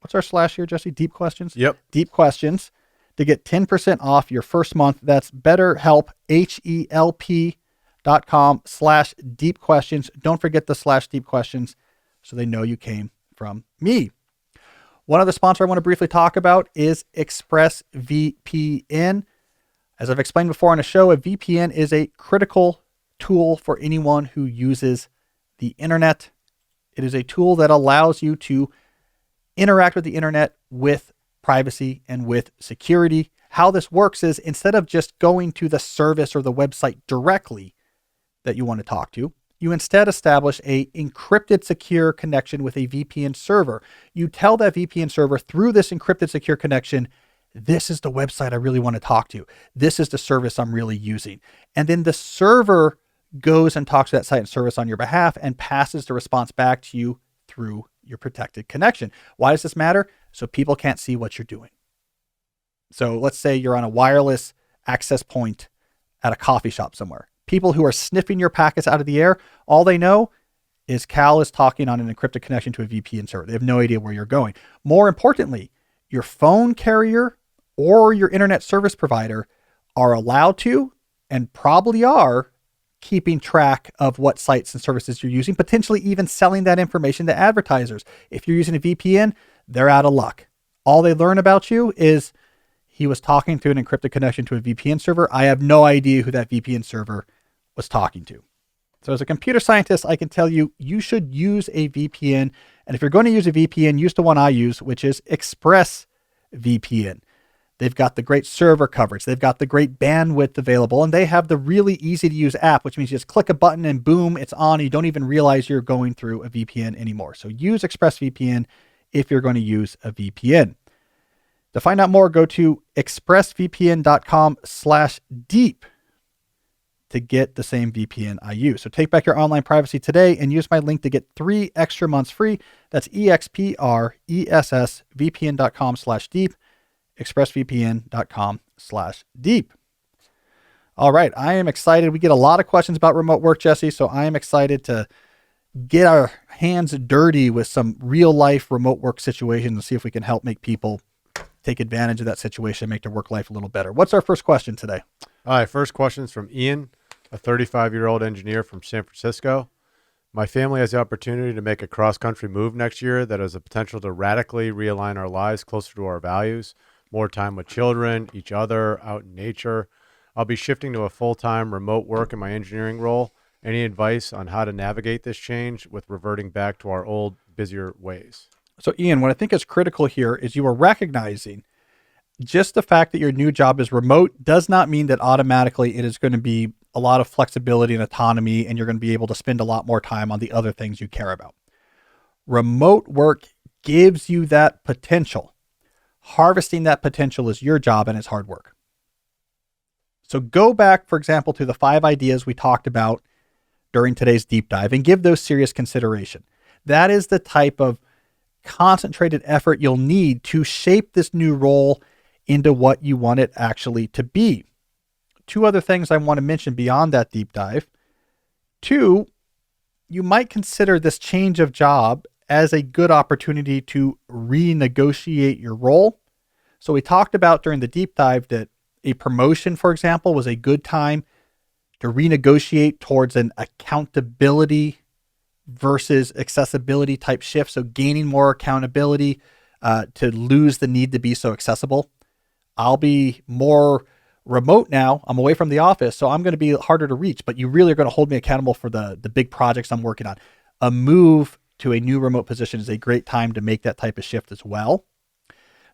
what's our slash here, Jesse? Deep questions? Yep. Deep questions to get 10% off your first month. That's BetterHelp, HELP.com/deep questions. Don't forget the /deep questions so they know you came from me. One other sponsor I want to briefly talk about is ExpressVPN. As I've explained before on the show, a VPN is a critical tool for anyone who uses the internet. It is a tool that allows you to interact with the internet with privacy and with security. How this works is, instead of just going to the service or the website directly that you want to talk to, you instead establish a encrypted secure connection with a VPN server. You tell that VPN server through this encrypted secure connection, this is the website I really want to talk to. This is the service I'm really using. And then the server goes and talks to that site and service on your behalf and passes the response back to you through your protected connection. Why does this matter? So people can't see what you're doing. So let's say you're on a wireless access point at a coffee shop somewhere. People who are sniffing your packets out of the air, all they know is Cal is talking on an encrypted connection to a VPN server. They have no idea where you're going. More importantly, your phone carrier or your internet service provider are allowed to, and probably are, keeping track of what sites and services you're using, potentially even selling that information to advertisers. If you're using a VPN, they're out of luck. All they learn about you is he was talking to an encrypted connection to a VPN server. I have no idea who that VPN server was talking to. So as a computer scientist, I can tell you, you should use a VPN. And if you're going to use a VPN, use the one I use, which is ExpressVPN. They've got the great server coverage. They've got the great bandwidth available, and they have the really easy to use app, which means you just click a button and boom, it's on. You don't even realize you're going through a VPN anymore. So use ExpressVPN if you're going to use a VPN. To find out more, go to expressvpn.com/deep to get the same VPN I use. So take back your online privacy today and use my link to get 3 extra months free. That's expressvpn.com/deep, expressvpn.com/deep. All right. I am excited. We get a lot of questions about remote work, Jesse. So I am excited to get our hands dirty with some real life remote work situations and see if we can help make people take advantage of that situation and make their work life a little better. What's our first question today? All right. First question is from Ian, a 35-year-old engineer from San Francisco. My family has the opportunity to make a cross-country move next year that has the potential to radically realign our lives closer to our values, more time with children, each other, out in nature. I'll be shifting to a full-time remote work in my engineering role Any advice on how to navigate this change with reverting back to our old, busier ways? So, Ian, what I think is critical here is you are recognizing just the fact that your new job is remote does not mean that automatically it is going to be a lot of flexibility and autonomy, and you're going to be able to spend a lot more time on the other things you care about. Remote work gives you that potential. Harvesting that potential is your job, and it's hard work. So go back, for example, to the 5 ideas we talked about during today's deep dive and give those serious consideration. That is the type of concentrated effort you'll need to shape this new role into what you want it actually to be. 2 other things I want to mention beyond that deep dive. 2, you might consider this change of job as a good opportunity to renegotiate your role. So we talked about during the deep dive that a promotion, for example, was a good time to renegotiate towards an accountability versus accessibility type shift. So gaining more accountability to lose the need to be so accessible. I'll be more remote now. I'm away from the office, so I'm going to be harder to reach, but you really are going to hold me accountable for the big projects I'm working on. A move to a new remote position is a great time to make that type of shift as well.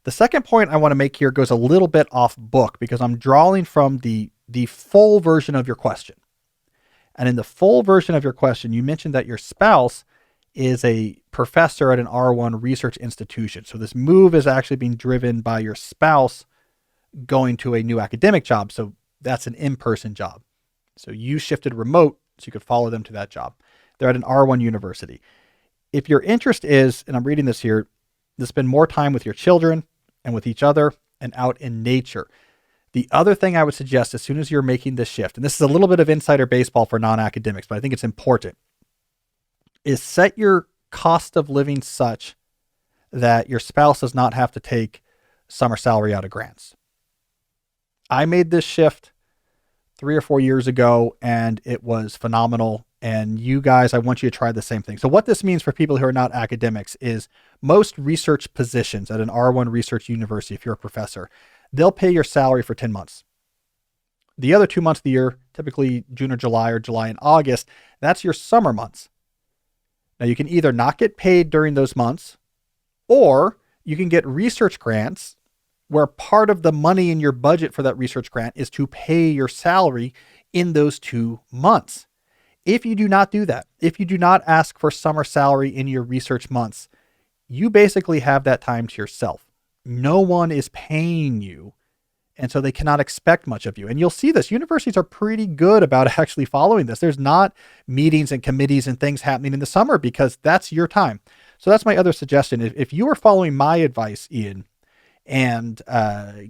The second point I want to make here goes a little bit off book because I'm drawing from the full version of your question. And in the full version of your question, you mentioned that your spouse is a professor at an R1 research institution. So this move is actually being driven by your spouse going to a new academic job. So that's an in-person job. So you shifted remote so you could follow them to that job. They're at an R1 university. If your interest is, and I'm reading this here, to spend more time with your children and with each other and out in nature. The other thing I would suggest as soon as you're making this shift, and this is a little bit of insider baseball for non-academics, but I think it's important, is set your cost of living such that your spouse does not have to take summer salary out of grants. I made this shift 3 or 4 years ago, and it was phenomenal. And you guys, I want you to try the same thing. So what this means for people who are not academics is most research positions at an R1 research university, if you're a professor, they'll pay your salary for 10 months. The other 2 months of the year, typically June or July and August, that's your summer months. Now you can either not get paid during those months, or you can get research grants where part of the money in your budget for that research grant is to pay your salary in those 2 months. If you do not do that, if you do not ask for summer salary in your research months, you basically have that time to yourself. No one is paying you, and so they cannot expect much of you. And you'll see this. Universities are pretty good about actually following this. There's not meetings and committees and things happening in the summer because that's your time. So that's my other suggestion. If you are following my advice, Ian, and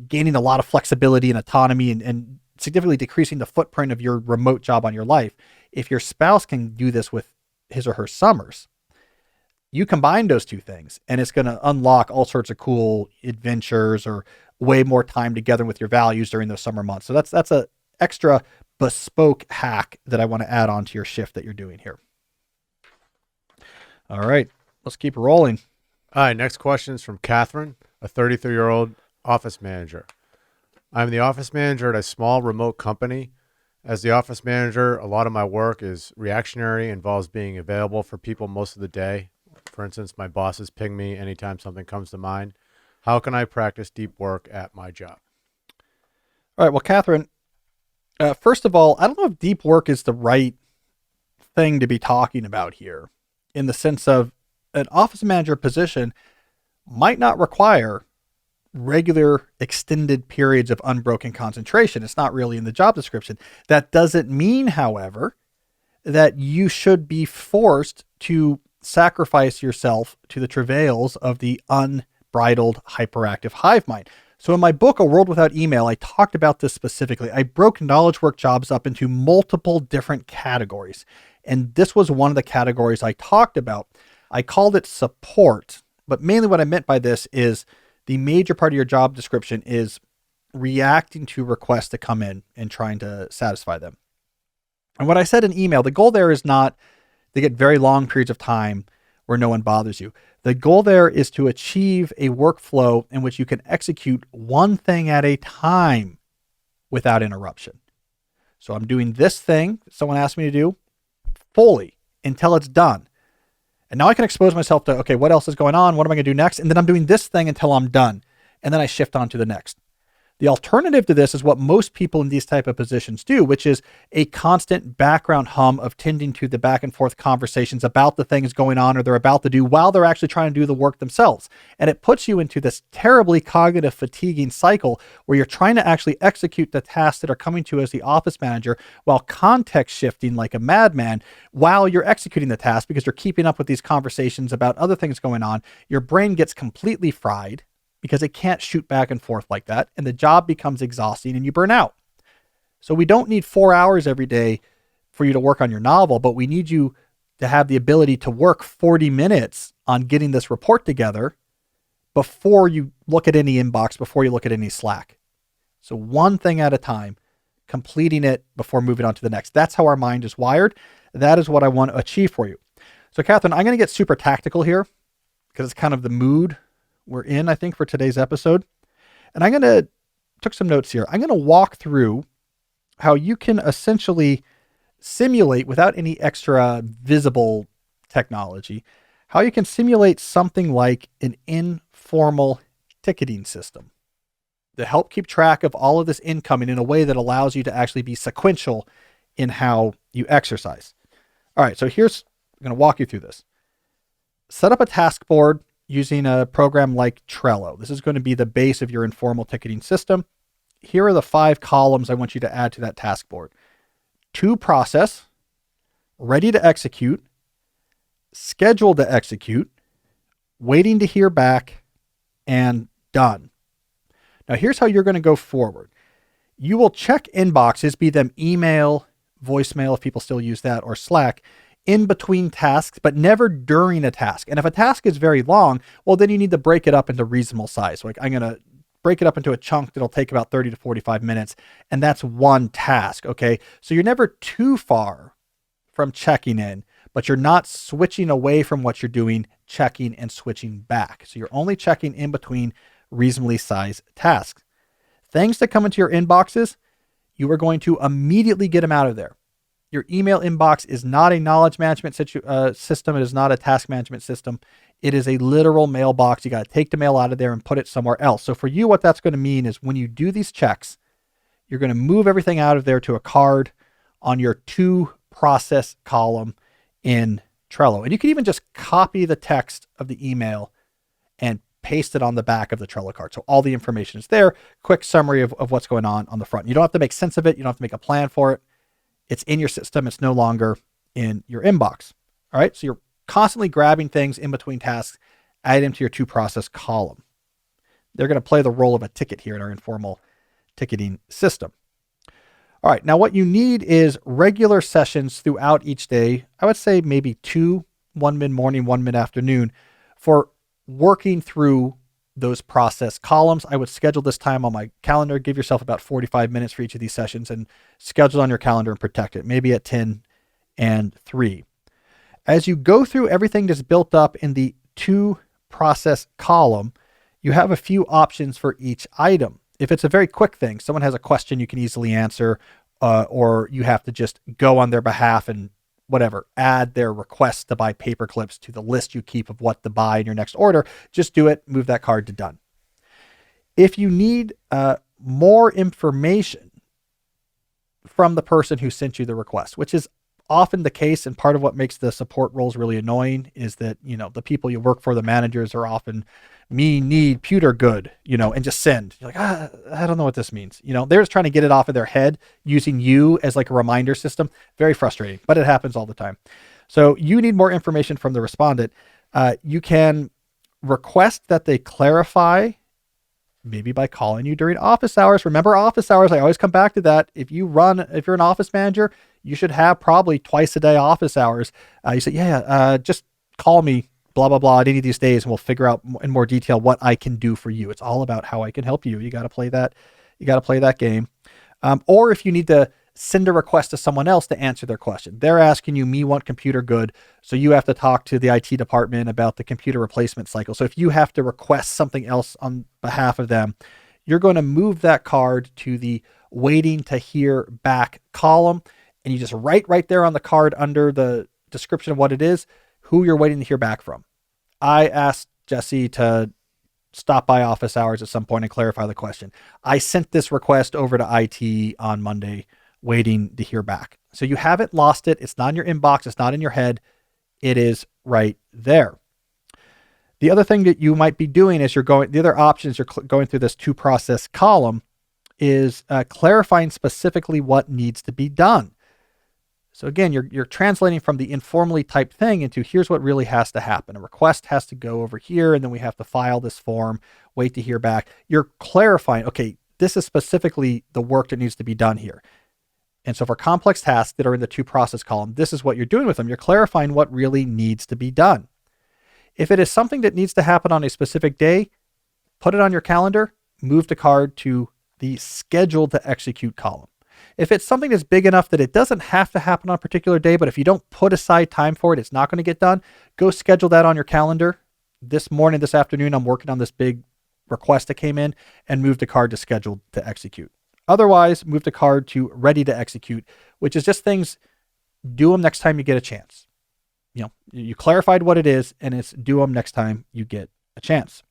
gaining a lot of flexibility and autonomy and significantly decreasing the footprint of your remote job on your life, if your spouse can do this with his or her summers, you combine those 2 things and it's going to unlock all sorts of cool adventures or way more time together with your values during those summer months. So that's a extra bespoke hack that I want to add on to your shift that you're doing here. All right, let's keep rolling. All right, next question is from Catherine, a 33-year-old office manager. I'm the office manager at a small remote company. As the office manager, a lot of my work is reactionary, involves being available for people most of the day. For instance, my bosses ping me anytime something comes to mind. How can I practice deep work at my job? All right, well, Catherine, first of all, I don't know if deep work is the right thing to be talking about here, in the sense of an office manager position might not require regular extended periods of unbroken concentration. It's not really in the job description. That doesn't mean, however, that you should be forced to sacrifice yourself to the travails of the unbridled hyperactive hive mind. So in my book, A World Without Email, I talked about this specifically. I broke knowledge work jobs up into multiple different categories. And this was one of the categories I talked about. I called it support, but mainly what I meant by this is the major part of your job description is reacting to requests that come in and trying to satisfy them. And what I said in email, the goal there is not to get very long periods of time where no one bothers you. The goal there is to achieve a workflow in which you can execute one thing at a time without interruption. So I'm doing this thing someone asked me to do. fully until it's done. And now I can expose myself to, okay, what else is going on? What am I going to do next? And then I'm doing this thing until I'm done. And then I shift on to the next. The alternative to this is what most people in these type of positions do, which is a constant background hum of tending to the back and forth conversations about the things going on or they're about to do while they're actually trying to do the work themselves. And it puts you into this terribly cognitive fatiguing cycle where you're trying to actually execute the tasks that are coming to you as the office manager while context shifting like a madman while you're executing the task because you're keeping up with these conversations about other things going on. Your brain gets completely fried because it can't shoot back and forth like that. And the job becomes exhausting and you burn out. So we don't need 4 hours every day for you to work on your novel, but we need you to have the ability to work 40 minutes on getting this report together before you look at any inbox, before you look at any Slack. So one thing at a time, completing it before moving on to the next. That's how our mind is wired. That is what I want to achieve for you. So Catherine, I'm going to get super tactical here because it's kind of the mood we're in, I think, for today's episode. And took some notes here. I'm going to walk through how you can essentially simulate without any extra visible technology, how you can simulate something like an informal ticketing system to help keep track of all of this incoming in a way that allows you to actually be sequential in how you exercise. All right. So I'm going to walk you through this. Set up a task board using a program like Trello. This is going to be the base of your informal ticketing system. Here are the 5 columns I want you to add to that task board. To process, ready to execute, scheduled to execute, waiting to hear back, and done. Now here's how you're going to go forward. You will check inboxes, be them email, voicemail, if people still use that, or Slack, in between tasks, but never during a task. And if a task is very long, well, then you need to break it up into reasonable size. Like I'm going to break it up into a chunk that'll take about 30 to 45 minutes. And that's one task. Okay. So you're never too far from checking in, but you're not switching away from what you're doing, checking and switching back. So you're only checking in between reasonably sized tasks. Things that come into your inboxes, you are going to immediately get them out of there. Your email inbox is not a knowledge management system. It is not a task management system. It is a literal mailbox. You got to take the mail out of there and put it somewhere else. So for you, what that's going to mean is when you do these checks, you're going to move everything out of there to a card on your to process column in Trello. And you can even just copy the text of the email and paste it on the back of the Trello card. So all the information is there. Quick summary of what's going on the front. You don't have to make sense of it. You don't have to make a plan for it. It's in your system. It's no longer in your inbox. All right. So you're constantly grabbing things in between tasks, add them to your to process column. They're going to play the role of a ticket here in our informal ticketing system. All right. Now what you need is regular sessions throughout each day. I would say maybe 2, 1 mid-morning, 1 mid-afternoon for working through those process columns. I would schedule this time on my calendar, give yourself about 45 minutes for each of these sessions and schedule on your calendar and protect it, maybe at 10 and 3. As you go through everything that's built up in the to process column, you have a few options for each item. If it's a very quick thing, someone has a question you can easily answer, or you have to just go on their behalf and add their request to buy paper clips to the list you keep of what to buy in your next order. Just do it, move that card to done. If you need more information from the person who sent you the request, which is often the case, and part of what makes the support roles really annoying is that, the people you work for, the managers, are often need pewter good, and just send. You're like, I don't know what this means. They're just trying to get it off of their head using you as like a reminder system. Very frustrating, but it happens all the time. So you need more information from the respondent. You can request that they clarify, maybe by calling you during office hours. Remember office hours. I always come back to that. If you're an office manager, you should have probably twice a day office hours. You say, just call me, blah, blah, blah, at any of these days, and we'll figure out in more detail what I can do for you. It's all about how I can help you. You got to play that. You got to play that game. Or if you need to send a request to someone else to answer their question, they're asking you, me want computer good. So you have to talk to the IT department about the computer replacement cycle. So if you have to request something else on behalf of them, you're going to move that card to the waiting to hear back column. and you just write right there on the card under the description of what it is, who you're waiting to hear back from. I asked Jesse to stop by office hours at some point and clarify the question. I sent this request over to IT on Monday, waiting to hear back. So you haven't lost it. It's not in your inbox. It's not in your head. It is right there. The other thing that you might be doing as you're going, the other options you're going through this to process column is clarifying specifically what needs to be done. So again, you're translating from the informally typed thing into here's what really has to happen. A request has to go over here, and then we have to file this form, wait to hear back. You're clarifying, okay, this is specifically the work that needs to be done here. And so for complex tasks that are in the to process column, this is what you're doing with them. You're clarifying what really needs to be done. If it is something that needs to happen on a specific day, put it on your calendar, move the card to the scheduled to execute column. If it's something that's big enough that it doesn't have to happen on a particular day, but if you don't put aside time for it, it's not going to get done, go schedule that on your calendar. This morning, this afternoon, I'm working on this big request that came in, and move the card to scheduled to execute. Otherwise, move the card to ready to execute, which is just things, do them next time you get a chance. You know, you clarified what it is, and it's do them next time you get a chance.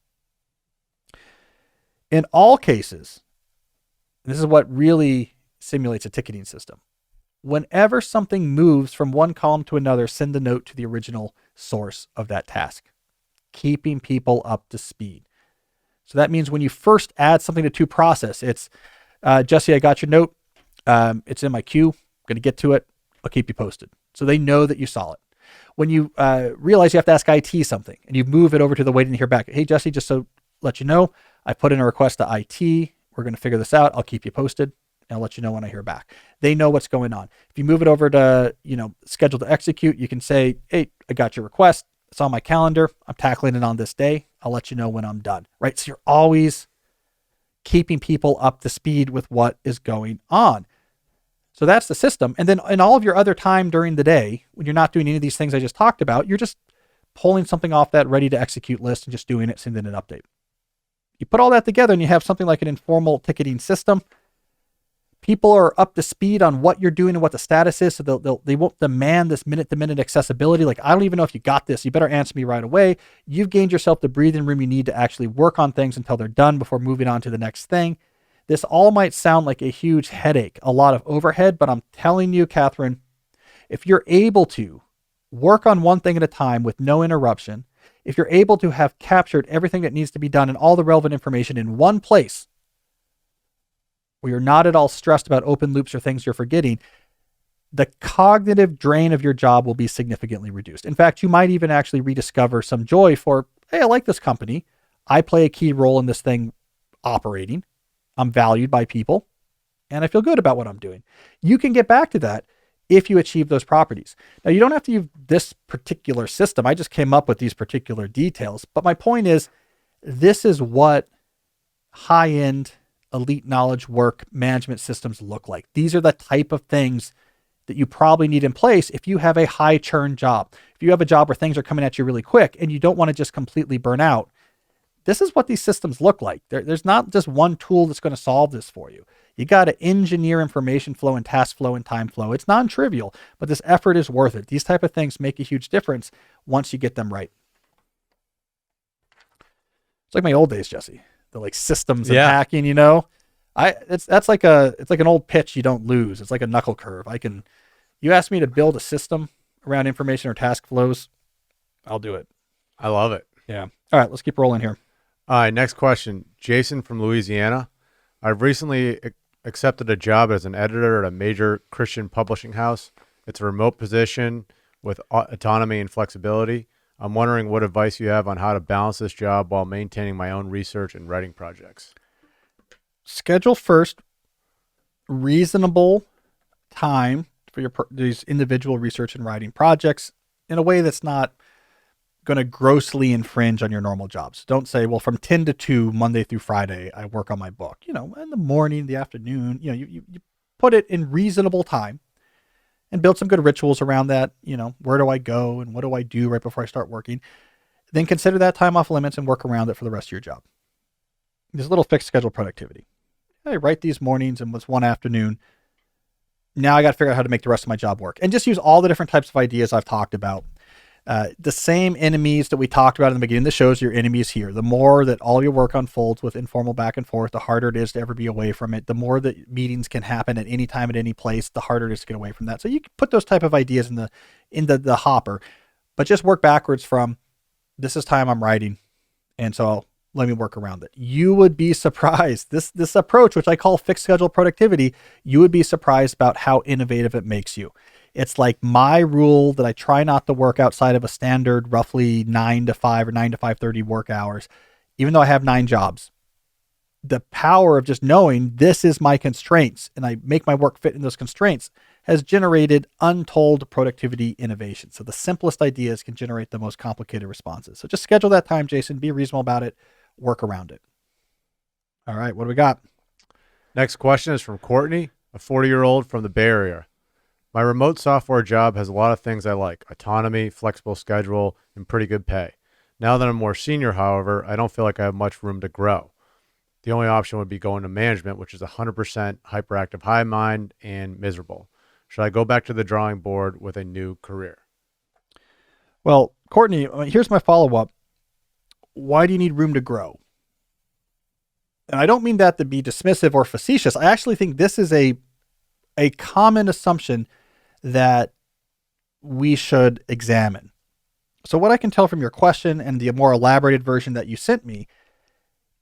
In all cases, this is what really simulates a ticketing system. Whenever something moves from one column to another, send a note to the original source of that task, keeping people up to speed. So that means when you first add something to process, it's, Jesse, I got your note. It's in my queue. I'm going to get to it. I'll keep you posted. So they know that you saw it. When you realize you have to ask IT something and you move it over to the waiting to hear back. Hey, Jesse, just so let you know, I put in a request to IT. We're going to figure this out. I'll keep you posted. And I'll let you know when I hear back. They know what's going on. If you move it over to, schedule to execute, you can say, hey, I got your request. It's on my calendar. I'm tackling it on this day. I'll let you know when I'm done, right? So you're always keeping people up to speed with what is going on. So that's the system. And then in all of your other time during the day, when you're not doing any of these things I just talked about, you're just pulling something off that ready to execute list and just doing it, sending an update. You put all that together and you have something like an informal ticketing system. People are up to speed on what you're doing and what the status is, so they won't demand this minute-to-minute accessibility. Like, I don't even know if you got this. You better answer me right away. You've gained yourself the breathing room you need to actually work on things until they're done before moving on to the next thing. This all might sound like a huge headache, a lot of overhead, but I'm telling you, Catherine, if you're able to work on one thing at a time with no interruption, if you're able to have captured everything that needs to be done and all the relevant information in one place, where you're not at all stressed about open loops or things you're forgetting, the cognitive drain of your job will be significantly reduced. In fact, you might even actually rediscover some joy for, hey, I like this company. I play a key role in this thing operating. I'm valued by people, and I feel good about what I'm doing. You can get back to that if you achieve those properties. Now, you don't have to use this particular system. I just came up with these particular details. But my point is, this is what high-end elite knowledge work management systems look like. These are the type of things that you probably need in place if you have a high churn job. If you have a job where things are coming at you really quick and you don't want to just completely burn out, this is what these systems look like. There's not just one tool that's going to solve this for you. You got to engineer information flow and task flow and time flow. It's non-trivial, but this effort is worth it. These type of things make a huge difference once you get them right. It's like my old days, Jesse. The systems and hacking, that's like an old pitch you don't lose. It's like a knuckle curve. You ask me to build a system around information or task flows, I'll do it. I love it. Yeah. All right, let's keep rolling here. All right, next question. Jason from Louisiana. I've recently accepted a job as an editor at a major Christian publishing house. It's a remote position with autonomy and flexibility. I'm wondering what advice you have on how to balance this job while maintaining my own research and writing projects. Schedule first reasonable time for these individual research and writing projects in a way that's not going to grossly infringe on your normal jobs. Don't say, well, from 10 to 2, Monday through Friday, I work on my book. In the morning, the afternoon, you put it in reasonable time. And build some good rituals around that. Where do I go and what do I do right before I start working? Then consider that time off limits and work around it for the rest of your job. There's a little fixed schedule productivity. I write these mornings and what's one afternoon. Now I got to figure out how to make the rest of my job work, and just use all the different types of ideas I've talked about. The same enemies that we talked about in the beginning of the shows, your enemies here. The more that all your work unfolds with informal back and forth, the harder it is to ever be away from it. The more that meetings can happen at any time, at any place, the harder it is to get away from that. So you can put those type of ideas in the hopper, but just work backwards from, this is time I'm writing, and so let me work around it. You would be surprised. This approach, which I call fixed schedule productivity, you would be surprised about how innovative it makes you. It's like my rule that I try not to work outside of a standard roughly 9 to 5 or 9 to 5:30 work hours, even though I have 9 jobs. The power of just knowing this is my constraints and I make my work fit in those constraints has generated untold productivity innovation. So the simplest ideas can generate the most complicated responses. So just schedule that time, Jason. Be reasonable about it. Work around it. All right, what do we got? Next question is from Courtney, a 40-year-old from the Bay Area. My remote software job has a lot of things I like: autonomy, flexible schedule, and pretty good pay. Now that I'm more senior, however, I don't feel like I have much room to grow. The only option would be going to management, which is 100% hyperactive high mind and miserable. Should I go back to the drawing board with a new career? Well, Courtney, here's my follow-up. Why do you need room to grow? And I don't mean that to be dismissive or facetious. I actually think this is a common assumption that we should examine. So what I can tell from your question and the more elaborated version that you sent me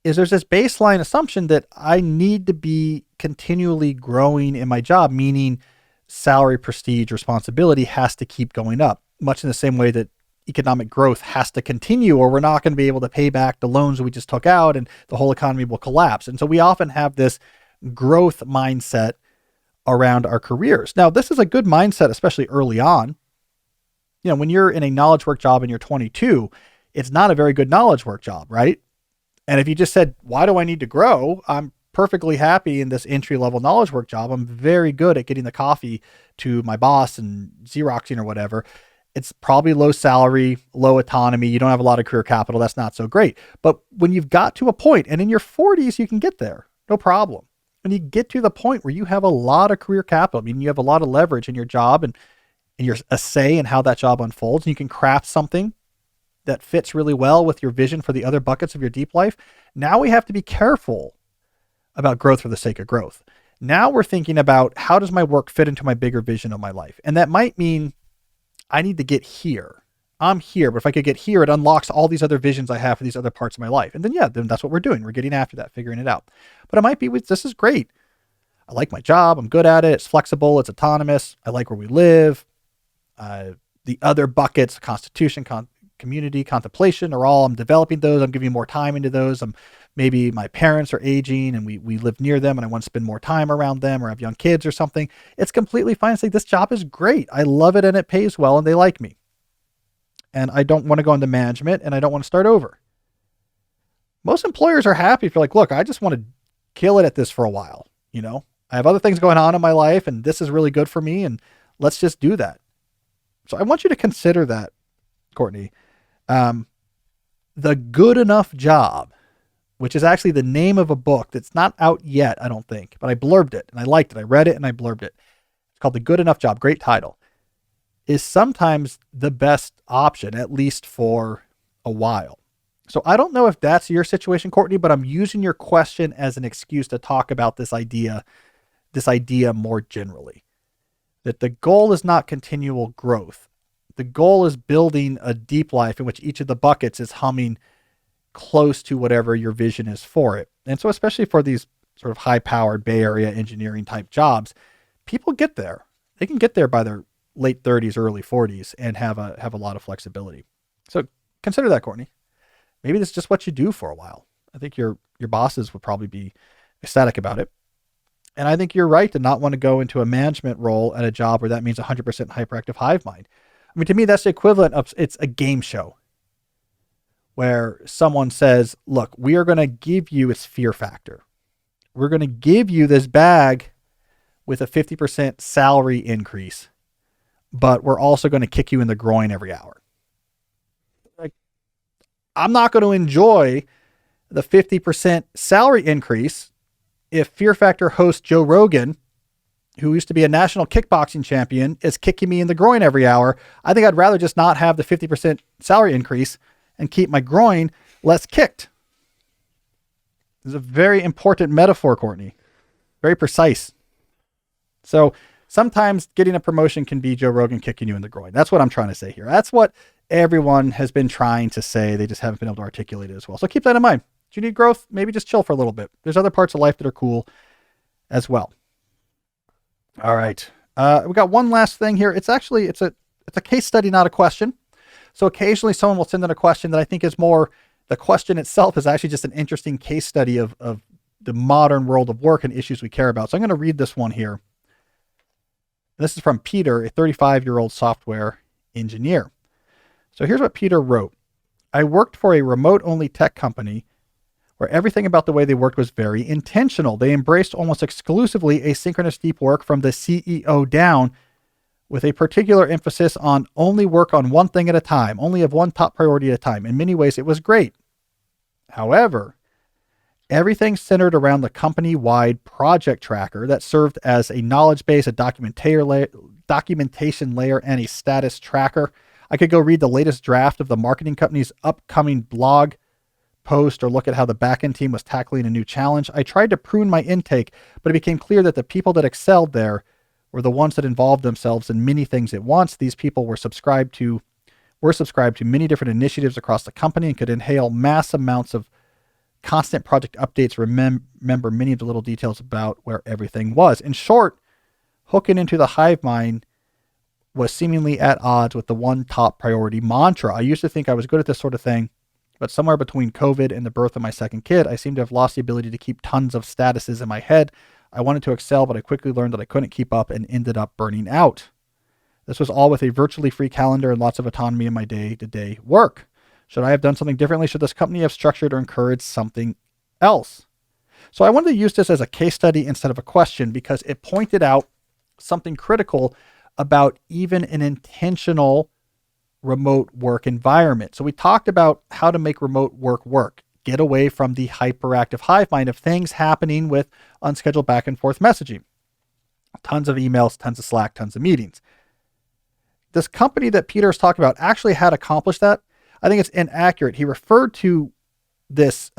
is there's this baseline assumption that I need to be continually growing in my job, meaning salary, prestige, responsibility has to keep going up, much in the same way that economic growth has to continue, or we're not going to be able to pay back the loans we just took out and the whole economy will collapse. And so we often have this growth mindset around our careers. Now, this is a good mindset, especially early on. You know, when you're in a knowledge work job and you're 22, it's not a very good knowledge work job, right? And if you just said, why do I need to grow? I'm perfectly happy in this entry level knowledge work job. I'm very good at getting the coffee to my boss and Xeroxing or whatever. It's probably low salary, low autonomy. You don't have a lot of career capital. That's not so great. But when you've got to a point, and in your 40s, you can get there, no problem. When you get to the point where you have a lot of career capital, I mean, you have a lot of leverage in your job and you're a say in how that job unfolds, and you can craft something that fits really well with your vision for the other buckets of your deep life. Now we have to be careful about growth for the sake of growth. Now we're thinking about, how does my work fit into my bigger vision of my life? And that might mean I need to get here. I'm here, but if I could get here, it unlocks all these other visions I have for these other parts of my life. And then, then that's what we're doing. We're getting after that, figuring it out. But it might be this is great. I like my job. I'm good at it. It's flexible. It's autonomous. I like where we live. The other buckets, constitution, community, contemplation, I'm developing those. I'm giving more time into those. Maybe my parents are aging and we live near them and I want to spend more time around them, or have young kids or something. It's completely fine to say, this job is great. I love it and it pays well and they like me. And I don't want to go into management and I don't want to start over. Most employers are happy if you're like, look, I just want to kill it at this for a while. You know, I have other things going on in my life and this is really good for me, and let's just do that. So I want you to consider that, Courtney. The Good Enough Job, which is actually the name of a book that's not out yet, I don't think, but I blurbed it and I liked it. I read it and I blurbed it. It's called The Good Enough Job. Great title. Is sometimes the best option, at least for a while. So I don't know if that's your situation, Courtney, but I'm using your question as an excuse to talk about this idea more generally. That the goal is not continual growth. The goal is building a deep life in which each of the buckets is humming close to whatever your vision is for it. And so especially for these sort of high-powered Bay Area engineering type jobs, people get there. They can get there by their late 30s, early 40s and have a lot of flexibility. So consider that, Courtney. Maybe this is just what you do for a while. I think your bosses would probably be ecstatic about it. And I think you're right to not want to go into a management role at a job where that means 100% hyperactive hive mind. I mean, to me, that's the equivalent of, it's a game show where someone says, look, we are going to give you, it's fear factor. We're going to give you this bag with a 50% salary increase, but we're also going to kick you in the groin every hour. Like, I'm not going to enjoy the 50% salary increase if Fear Factor host Joe Rogan who used to be a national kickboxing champion, is kicking me in the groin every hour. I think I'd rather just not have the 50% salary increase and keep my groin less kicked. This is a very important metaphor, Courtney. Very precise. So sometimes getting a promotion can be Joe Rogan kicking you in the groin. That's what I'm trying to say here. That's what everyone has been trying to say. They just haven't been able to articulate it as well. So keep that in mind. Do you need growth? Maybe just chill for a little bit. There's other parts of life that are cool as well. All right. We got one last thing here. It's a case study, not a question. So occasionally someone will send in a question that I think is more, the question itself is actually just an interesting case study of the modern world of work and issues we care about. So I'm going to read this one here. This is from Peter, a 35-year-old software engineer. So here's what Peter wrote. I worked for a remote-only tech company where everything about the way they worked was very intentional. They embraced almost exclusively asynchronous deep work from the CEO down, with a particular emphasis on only work on one thing at a time, only have one top priority at a time. In many ways, it was great. However, everything centered around the company-wide project tracker that served as a knowledge base, a documentation layer, and a status tracker. I could go read the latest draft of the marketing company's upcoming blog post or look at how the backend team was tackling a new challenge. I tried to prune my intake, but it became clear that the people that excelled there were the ones that involved themselves in many things at once. These people were subscribed to many different initiatives across the company and could inhale mass amounts of constant project updates, remember many of the little details about where everything was. In short, hooking into the hive mind was seemingly at odds with the one top priority mantra. I used to think I was good at this sort of thing, but somewhere between COVID and the birth of my second kid, I seem to have lost the ability to keep tons of statuses in my head. I wanted to excel, but I quickly learned that I couldn't keep up and ended up burning out. This was all with a virtually free calendar and lots of autonomy in my day-to-day work. Should I have done something differently? Should this company have structured or encouraged something else? So I wanted to use this as a case study instead of a question because it pointed out something critical about even an intentional remote work environment. So we talked about how to make remote work. Get away from the hyperactive hive mind of things happening with unscheduled back and forth messaging. Tons of emails, tons of Slack, tons of meetings. This company that Peter is talking about actually had accomplished that. I think it's inaccurate. He referred to this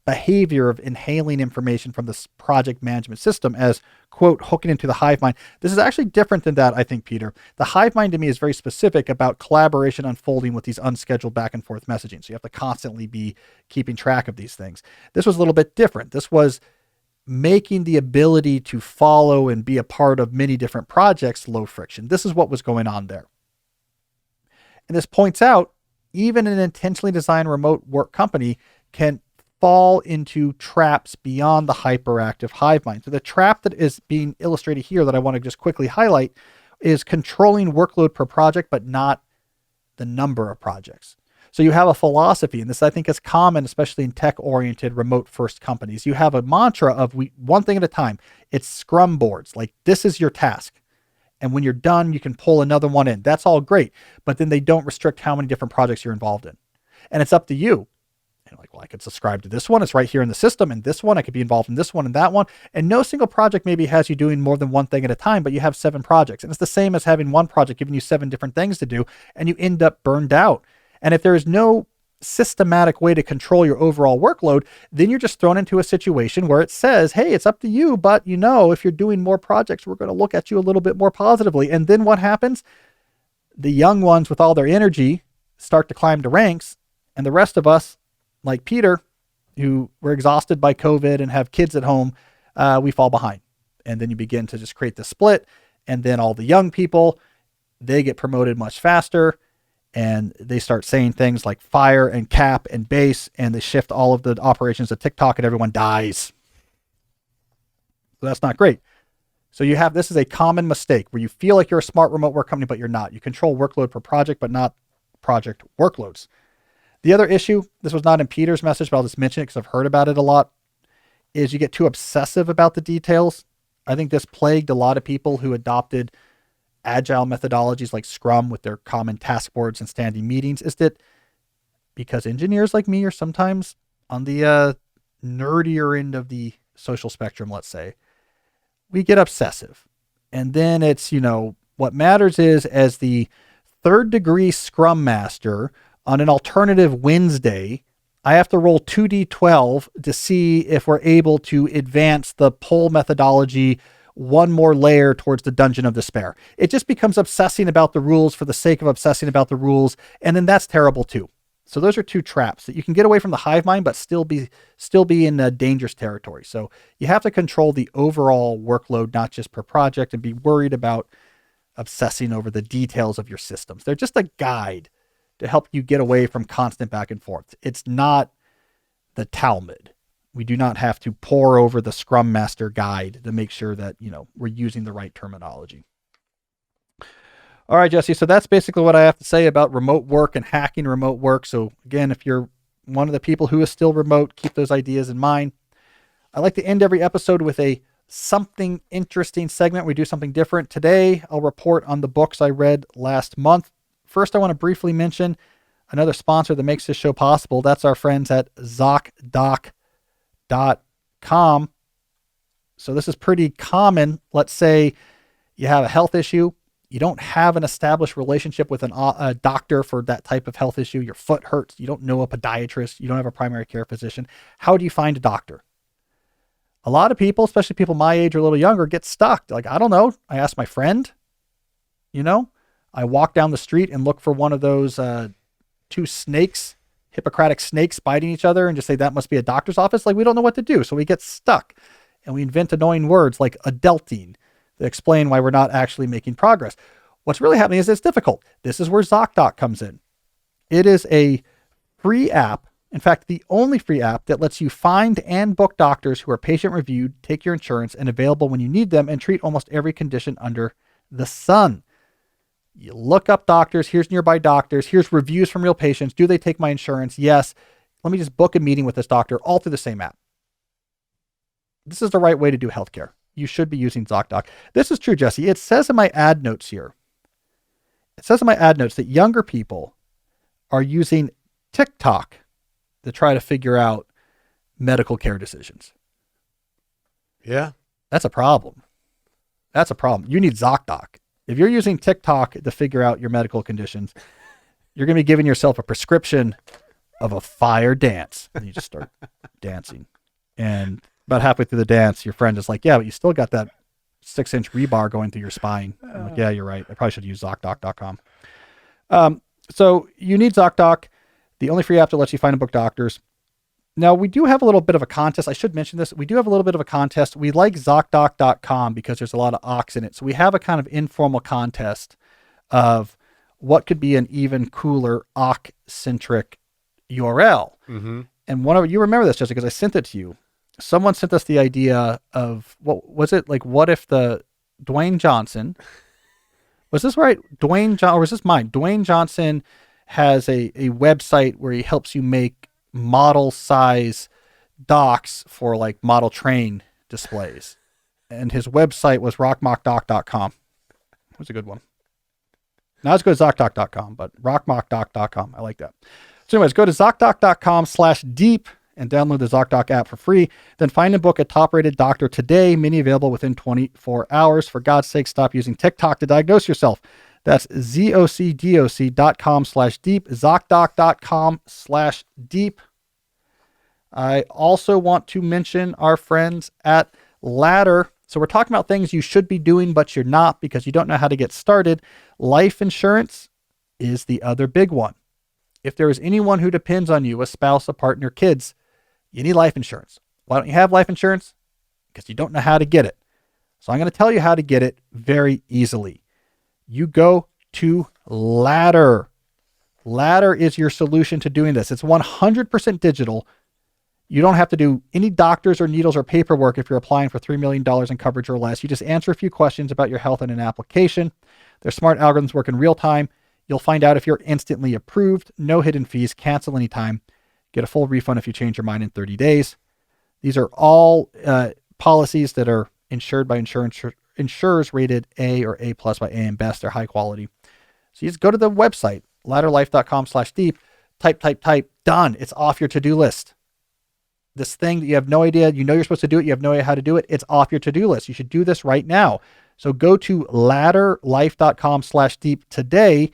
behavior of inhaling information from this project management system as, quote, hooking into the hive mind. This is actually different than that, I think, Peter. The hive mind to me is very specific about collaboration unfolding with these unscheduled back and forth messaging. So you have to constantly be keeping track of these things. This was a little bit different. This was making the ability to follow and be a part of many different projects low friction. This is what was going on there. And this points out, even an intentionally designed remote work company can fall into traps beyond the hyperactive hive mind. So the trap that is being illustrated here that I want to just quickly highlight is controlling workload per project, but not the number of projects. So you have a philosophy, and this I think is common, especially in tech-oriented remote first companies. You have a mantra of one thing at a time. It's Scrum boards. Like, this is your task. And when you're done, you can pull another one in. That's all great. But then they don't restrict how many different projects you're involved in. And it's up to you. And like, well, I could subscribe to this one. It's right here in the system. And this one, I could be involved in this one and that one. And no single project maybe has you doing more than one thing at a time, but you have 7 projects. And it's the same as having one project giving you 7 different things to do. And you end up burned out. And if there is no systematic way to control your overall workload, then you're just thrown into a situation where it says, hey, it's up to you, but if you're doing more projects, we're going to look at you a little bit more positively. And then what happens? The young ones with all their energy start to climb the ranks, and the rest of us, like Peter, who were exhausted by COVID and have kids at home, we fall behind. And then you begin to just create the split, and then all the young people, they get promoted much faster. And they start saying things like fire and cap and base, and they shift all of the operations to TikTok, and everyone dies. So that's not great. So this is a common mistake where you feel like you're a smart remote work company, but you're not. You control workload per project, but not project workloads. The other issue, this was not in Peter's message, but I'll just mention it because I've heard about it a lot, is you get too obsessive about the details. I think this plagued a lot of people who adopted agile methodologies like Scrum with their common task boards and standing meetings, is that because engineers like me are sometimes on the nerdier end of the social spectrum, let's say, we get obsessive And then it's, what matters is, as the third degree Scrum Master on an alternative Wednesday, I have to roll 2d12 to see if we're able to advance the pull methodology one more layer towards the Dungeon of Despair. It just becomes obsessing about the rules for the sake of obsessing about the rules. And then that's terrible too. So those are two traps that you can get away from the hive mind, but still be in dangerous territory. So you have to control the overall workload, not just per project, and be worried about obsessing over the details of your systems. They're just a guide to help you get away from constant back and forth. It's not the Talmud. We do not have to pore over the Scrum Master guide to make sure that, we're using the right terminology. All right, Jesse. So that's basically what I have to say about remote work and hacking remote work. So again, if you're one of the people who is still remote, keep those ideas in mind. I like to end every episode with a something interesting segment. We do something different. Today, I'll report on the books I read last month. First, I want to briefly mention another sponsor that makes this show possible. That's our friends at ZocDoc.com. So this is pretty common. Let's say you have a health issue. You don't have an established relationship with a doctor for that type of health issue. Your foot hurts. You don't know a podiatrist. You don't have a primary care physician. How do you find a doctor? A lot of people, especially people my age or a little younger, get stuck. Like, I don't know. I ask my friend, I walk down the street and look for one of those two snakes, Hippocratic snakes biting each other, and just say that must be a doctor's office. Like, we don't know what to do. So we get stuck and we invent annoying words like adulting that explain why we're not actually making progress. What's really happening is it's difficult. This is where ZocDoc comes in. It is a free app. In fact, the only free app that lets you find and book doctors who are patient reviewed, take your insurance, and available when you need them, and treat almost every condition under the sun. You look up doctors. Here's nearby doctors. Here's reviews from real patients. Do they take my insurance? Yes. Let me just book a meeting with this doctor, all through the same app. This is the right way to do healthcare. You should be using ZocDoc. This is true, Jesse. It says in my ad notes here, that younger people are using TikTok to try to figure out medical care decisions. Yeah. That's a problem. You need ZocDoc. If you're using TikTok to figure out your medical conditions, you're going to be giving yourself a prescription of a fire dance. And you just start dancing. And about halfway through the dance, your friend is like, yeah, but you still got that 6-inch rebar going through your spine. I'm like, yeah, you're right. I probably should use ZocDoc.com. So you need ZocDoc, the only free app that lets you find and book doctors. Now, we do have a little bit of a contest. I should mention this. We do have a little bit of a contest. We like ZocDoc.com because there's a lot of ox in it. So we have a kind of informal contest of what could be an even cooler ox-centric URL. Mm-hmm. And you remember this, Jessica, because I sent it to you. Someone sent us the idea of, what was it? Like, what if Dwayne Johnson, was this right? Or was this mine? Dwayne Johnson has a website where he helps you make model size docks for like model train displays. And his website was rockmockdoc.com. It was a good one. Not as good as ZocDoc.com, but rockmockdoc.com. I like that. So anyways, go to ZocDoc.com/deep and download the ZocDoc app for free. Then find and book a top-rated doctor today. Many available within 24 hours. For God's sake, stop using TikTok to diagnose yourself. That's ZocDoc.com/deep, ZocDoc.com/deep. I also want to mention our friends at Ladder. So we're talking about things you should be doing, but you're not because you don't know how to get started. Life insurance is the other big one. If there is anyone who depends on you, a spouse, a partner, kids, you need life insurance. Why don't you have life insurance? Because you don't know how to get it. So I'm going to tell you how to get it very easily. You go to Ladder. Ladder is your solution to doing this. It's 100% digital. You don't have to do any doctors or needles or paperwork if you're applying for $3 million in coverage or less. You just answer a few questions about your health in an application. Their smart algorithms work in real time. You'll find out if you're instantly approved. No hidden fees. Cancel anytime. Get a full refund if you change your mind in 30 days. These are all policies that are insured by insurers rated A or A+ by AM Best. They're high quality. So you just go to the website, ladderlife.com/deep, type, done. It's off your to-do list. This thing that you have no idea, you know you're supposed to do it, you have no idea how to do it, it's off your to-do list. You should do this right now. So go to ladderlife.com/deep today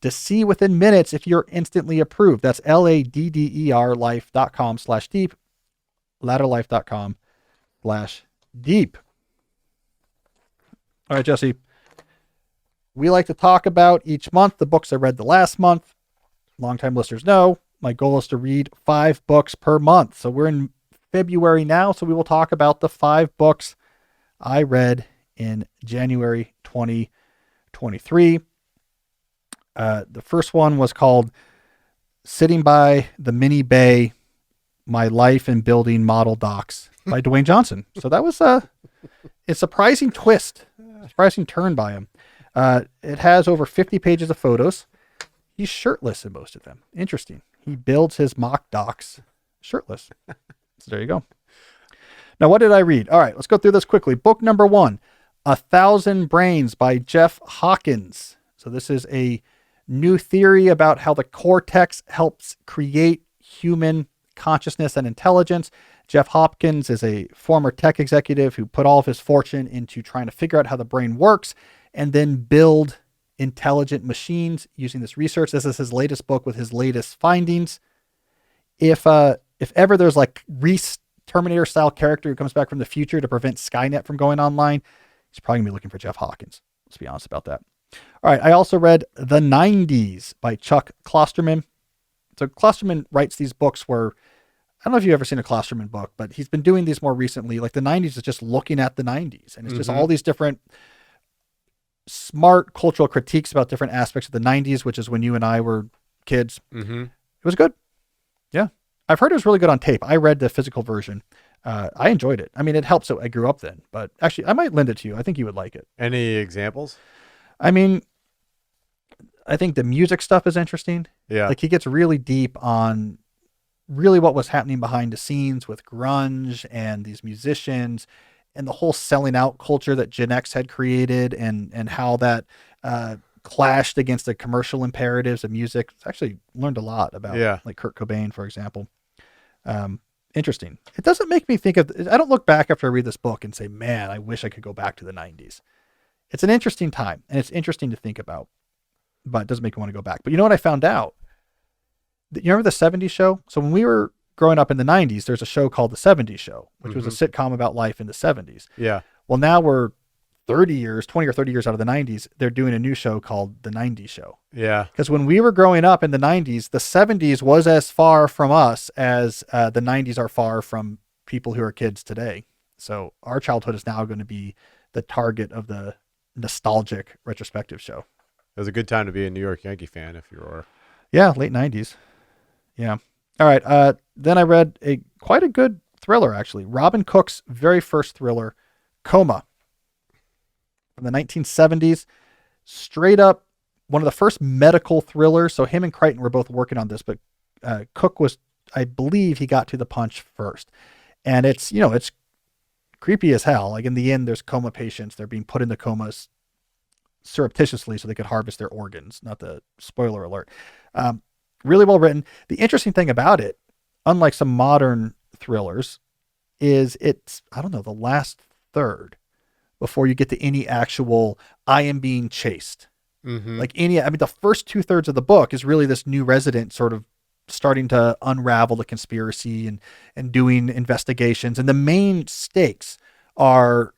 to see within minutes if you're instantly approved. That's LADDER life.com/deep, ladderlife.com/deep. All right, Jesse. We like to talk about each month the books I read the last month. Longtime listeners know my goal is to read 5 books per month. So we're in February now, so we will talk about the 5 books I read in January 2023. The first one was called Sitting by the Mini Bay, My Life in Building Model Docks by Dwayne Johnson. So that was a surprising twist, a surprising turn by him. It has over 50 pages of photos. He's shirtless in most of them. Interesting. He builds his mock docks shirtless. So there you go. Now, what did I read? All right, let's go through this quickly. Book number 1, 1,000 Brains by Jeff Hawkins. So this is a new theory about how the cortex helps create human consciousness and intelligence. Jeff Hawkins is a former tech executive who put all of his fortune into trying to figure out how the brain works and then build intelligent machines using this research. This is his latest book with his latest findings. If ever there's like Reese Terminator style character who comes back from the future to prevent Skynet from going online, he's probably gonna be looking for Jeff Hawkins. Let's be honest about that. All right. I also read The 90s by Chuck Klosterman. So Klosterman writes these books where, I don't know if you've ever seen a Klosterman book, but he's been doing these more recently. Like The 90s is just looking at the 90s, and it's just all these different smart cultural critiques about different aspects of the 90s, which is when you and I were kids. It was good. Yeah. I've heard it was really good on tape. I read the physical version. I enjoyed it. I mean, it helps that I grew up then, but actually I might lend it to you. I think you would like it. Any examples? I mean, I think the music stuff is interesting. Yeah. Like he gets really deep on really what was happening behind the scenes with grunge and these musicians and the whole selling out culture that Gen X had created and how that clashed against the commercial imperatives of music. It's actually learned a lot about like Kurt Cobain, for example. Interesting. It doesn't make me think of, I don't look back after I read this book and say, man, I wish I could go back to the 90s. It's an interesting time and it's interesting to think about, but it doesn't make me want to go back. But you know what I found out? You remember the 70s show? So when we were growing up in the 90s, there's a show called The 70s Show, which was a sitcom about life in the 70s. Yeah. Well, now we're 20 or 30 years out of the 90s. They're doing a new show called The 90s Show. Yeah. Because when we were growing up in the 90s, the 70s was as far from us as the 90s are far from people who are kids today. So our childhood is now going to be the target of the nostalgic retrospective show. It was a good time to be a New York Yankee fan if you were. Yeah, late 90s. Yeah. All right. Then I read quite a good thriller, actually. Robin Cook's very first thriller, Coma, from the 1970s. Straight up one of the first medical thrillers. So him and Crichton were both working on this, but Cook was, I believe he got to the punch first. And it's, it's creepy as hell. Like in the end, there's coma patients. They're being put into comas surreptitiously so they could harvest their organs. Not the spoiler alert. Really well written. The interesting thing about it, unlike some modern thrillers, is it's, I don't know, the last third before you get to any actual, I am being chased. Like the first 2/3 of the book is really this new resident sort of starting to unravel the conspiracy and doing investigations. And the main stakes are,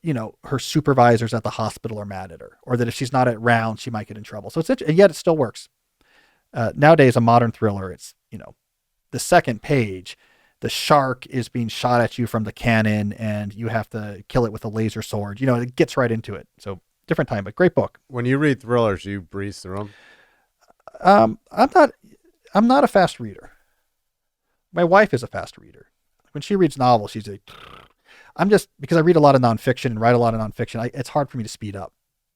her supervisors at the hospital are mad at her, or that if she's not around, she might get in trouble. So and yet it still works. Nowadays, a modern thriller, it's, the second page, the shark is being shot at you from the cannon and you have to kill it with a laser sword. It gets right into it. So different time, but great book. When you read thrillers, you breeze through I'm them? not a fast reader. My wife is a fast reader. When she reads novels, she's like, because I read a lot of nonfiction and write a lot of nonfiction, it's hard for me to speed up.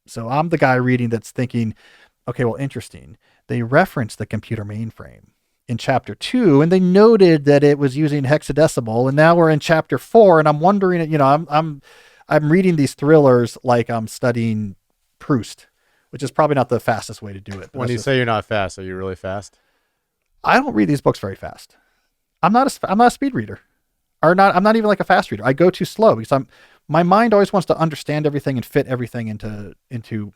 So I'm the guy reading that's thinking, okay, well, interesting. They referenced the computer mainframe in chapter 2, and they noted that it was using hexadecimal, and now we're in chapter 4, and I'm wondering, I'm reading these thrillers like I'm studying Proust, which is probably not the fastest way to do it. When you say you're not fast, are you really fast? I don't read these books very fast. I'm not a speed reader. Or not, I'm not even like a fast reader. I go too slow because my mind always wants to understand everything and fit everything into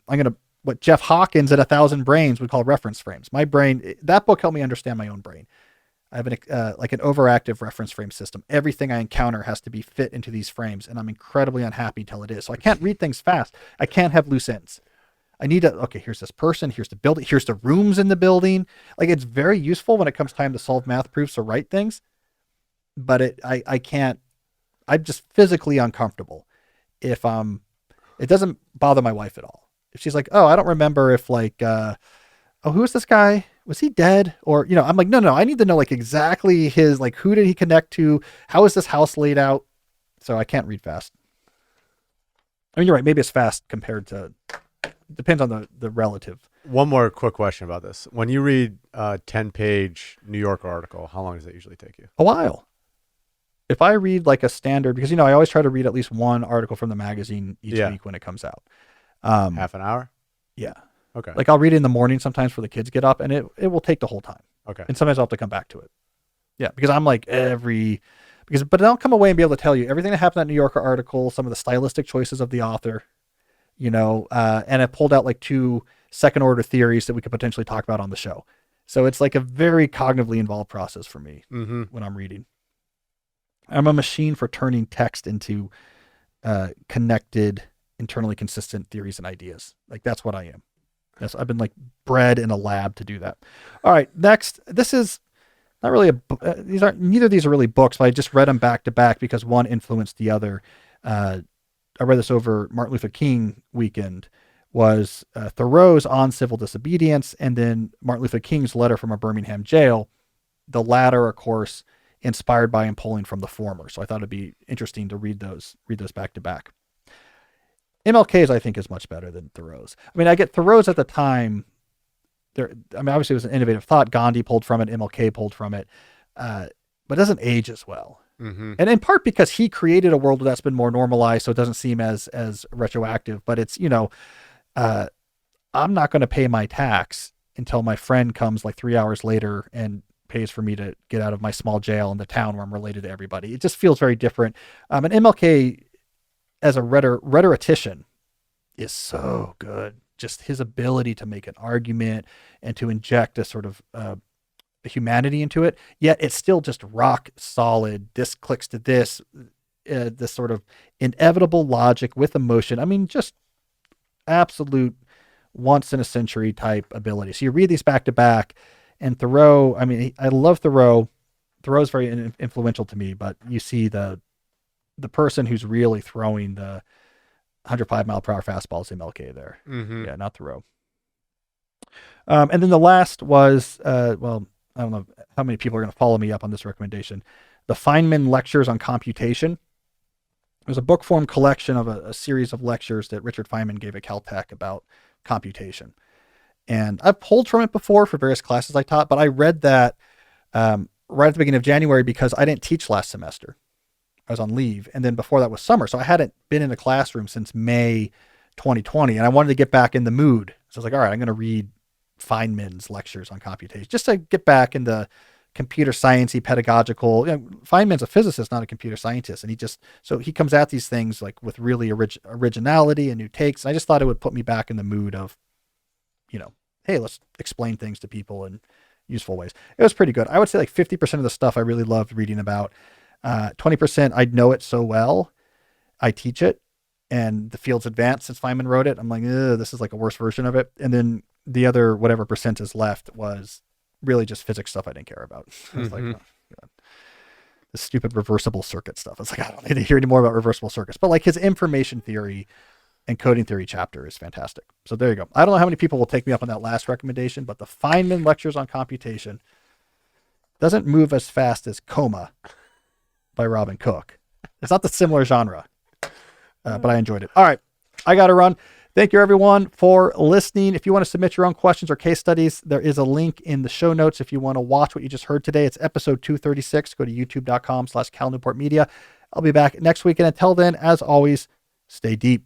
what Jeff Hawkins at 1,000 Brains would call reference frames. My brain, that book helped me understand my own brain. I have like an overactive reference frame system. Everything I encounter has to be fit into these frames, and I'm incredibly unhappy till it is. So I can't read things fast. I can't have loose ends. I need to, okay, here's this person, here's the building, here's the rooms in the building. Like, it's very useful when it comes time to solve math proofs or write things, but I can't, I'm just physically uncomfortable if it doesn't bother my wife at all. If she's like, oh, I don't remember if like, oh, who is this guy? Was he dead? Or, I'm like, no, I need to know like exactly his, like, who did he connect to? How is this house laid out? So I can't read fast. I mean, you're right. Maybe it's fast compared to, depends on the relative. One more quick question about this. When you read a 10-page New Yorker article, how long does that usually take you? A while. If I read like a standard, because, I always try to read at least one article from the magazine each week when it comes out. Half an hour? Yeah. Okay. Like, I'll read it in the morning sometimes for the kids get up, and it will take the whole time. Okay. And sometimes I'll have to come back to it. Yeah. Because I'm like but I'll come away and be able to tell you everything that happened in that New Yorker article, some of the stylistic choices of the author, and I pulled out like 2 second order theories that we could potentially talk about on the show. So it's like a very cognitively involved process for me when I'm reading. I'm a machine for turning text into connected, internally consistent theories and ideas. Like, that's what I am. I've been like bred in a lab to do that. All right, next. This is not really neither of these are really books, but I just read them back to back because one influenced the other. I read this over Martin Luther King weekend. Was Thoreau's On Civil Disobedience, and then Martin Luther King's Letter from a Birmingham Jail. The latter, of course, inspired by and pulling from the former. So I thought it'd be interesting to read those back to back. MLK's, I think, is much better than Thoreau's. I mean, I get Thoreau's at the time. Obviously it was an innovative thought. Gandhi pulled from it. MLK pulled from it. But it doesn't age as well. Mm-hmm. And in part because he created a world that's been more normalized, so it doesn't seem as retroactive. But it's, I'm not going to pay my tax until my friend comes like 3 hours later and pays for me to get out of my small jail in the town where I'm related to everybody. It just feels very different. And MLK, as a rhetorician, is so good. Just his ability to make an argument and to inject a sort of humanity into it, yet it's still just rock solid. This clicks to this sort of inevitable logic with emotion. I mean, just absolute once in a century type ability. So you read these back to back, and Thoreau, I mean, I love Thoreau. Thoreau's very influential to me, but you see the person who's really throwing the 105-mile-per-hour fastballs MLK there. Mm-hmm. Yeah, not Thoreau. And then the last was, I don't know how many people are going to follow me up on this recommendation. The Feynman Lectures on Computation. It was a book form collection of a series of lectures that Richard Feynman gave at Caltech about computation. And I've pulled from it before for various classes I taught, but I read that right at the beginning of January because I didn't teach last semester. I was on leave. And then before that was summer. So I hadn't been in a classroom since May 2020. And I wanted to get back in the mood. So I was like, all right, I'm going to read Feynman's lectures on computation just to get back in the computer sciencey pedagogical. Feynman's a physicist, not a computer scientist. And he comes at these things like with really originality and new takes. And I just thought it would put me back in the mood of, hey, let's explain things to people in useful ways. It was pretty good. I would say like 50% of the stuff I really loved reading about. 20%, I know it so well. I teach it, and the field's advanced since Feynman wrote it. I'm like, this is like a worse version of it. And then the other whatever percent is left was really just physics stuff I didn't care about. I was like, oh, God. The stupid reversible circuit stuff. I was like, I don't need to hear any more about reversible circuits. But like his information theory and coding theory chapter is fantastic. So there you go. I don't know how many people will take me up on that last recommendation, but the Feynman Lectures on Computation doesn't move as fast as Coma by Robin Cook. It's not the similar genre, but I enjoyed it. All right, I got to run. Thank you, everyone, for listening. If you want to submit your own questions or case studies, there is a link in the show notes. If you want to watch what you just heard today, it's episode 236. Go to youtube.com/CalNewportMedia. I'll be back next week. And until then, as always, stay deep.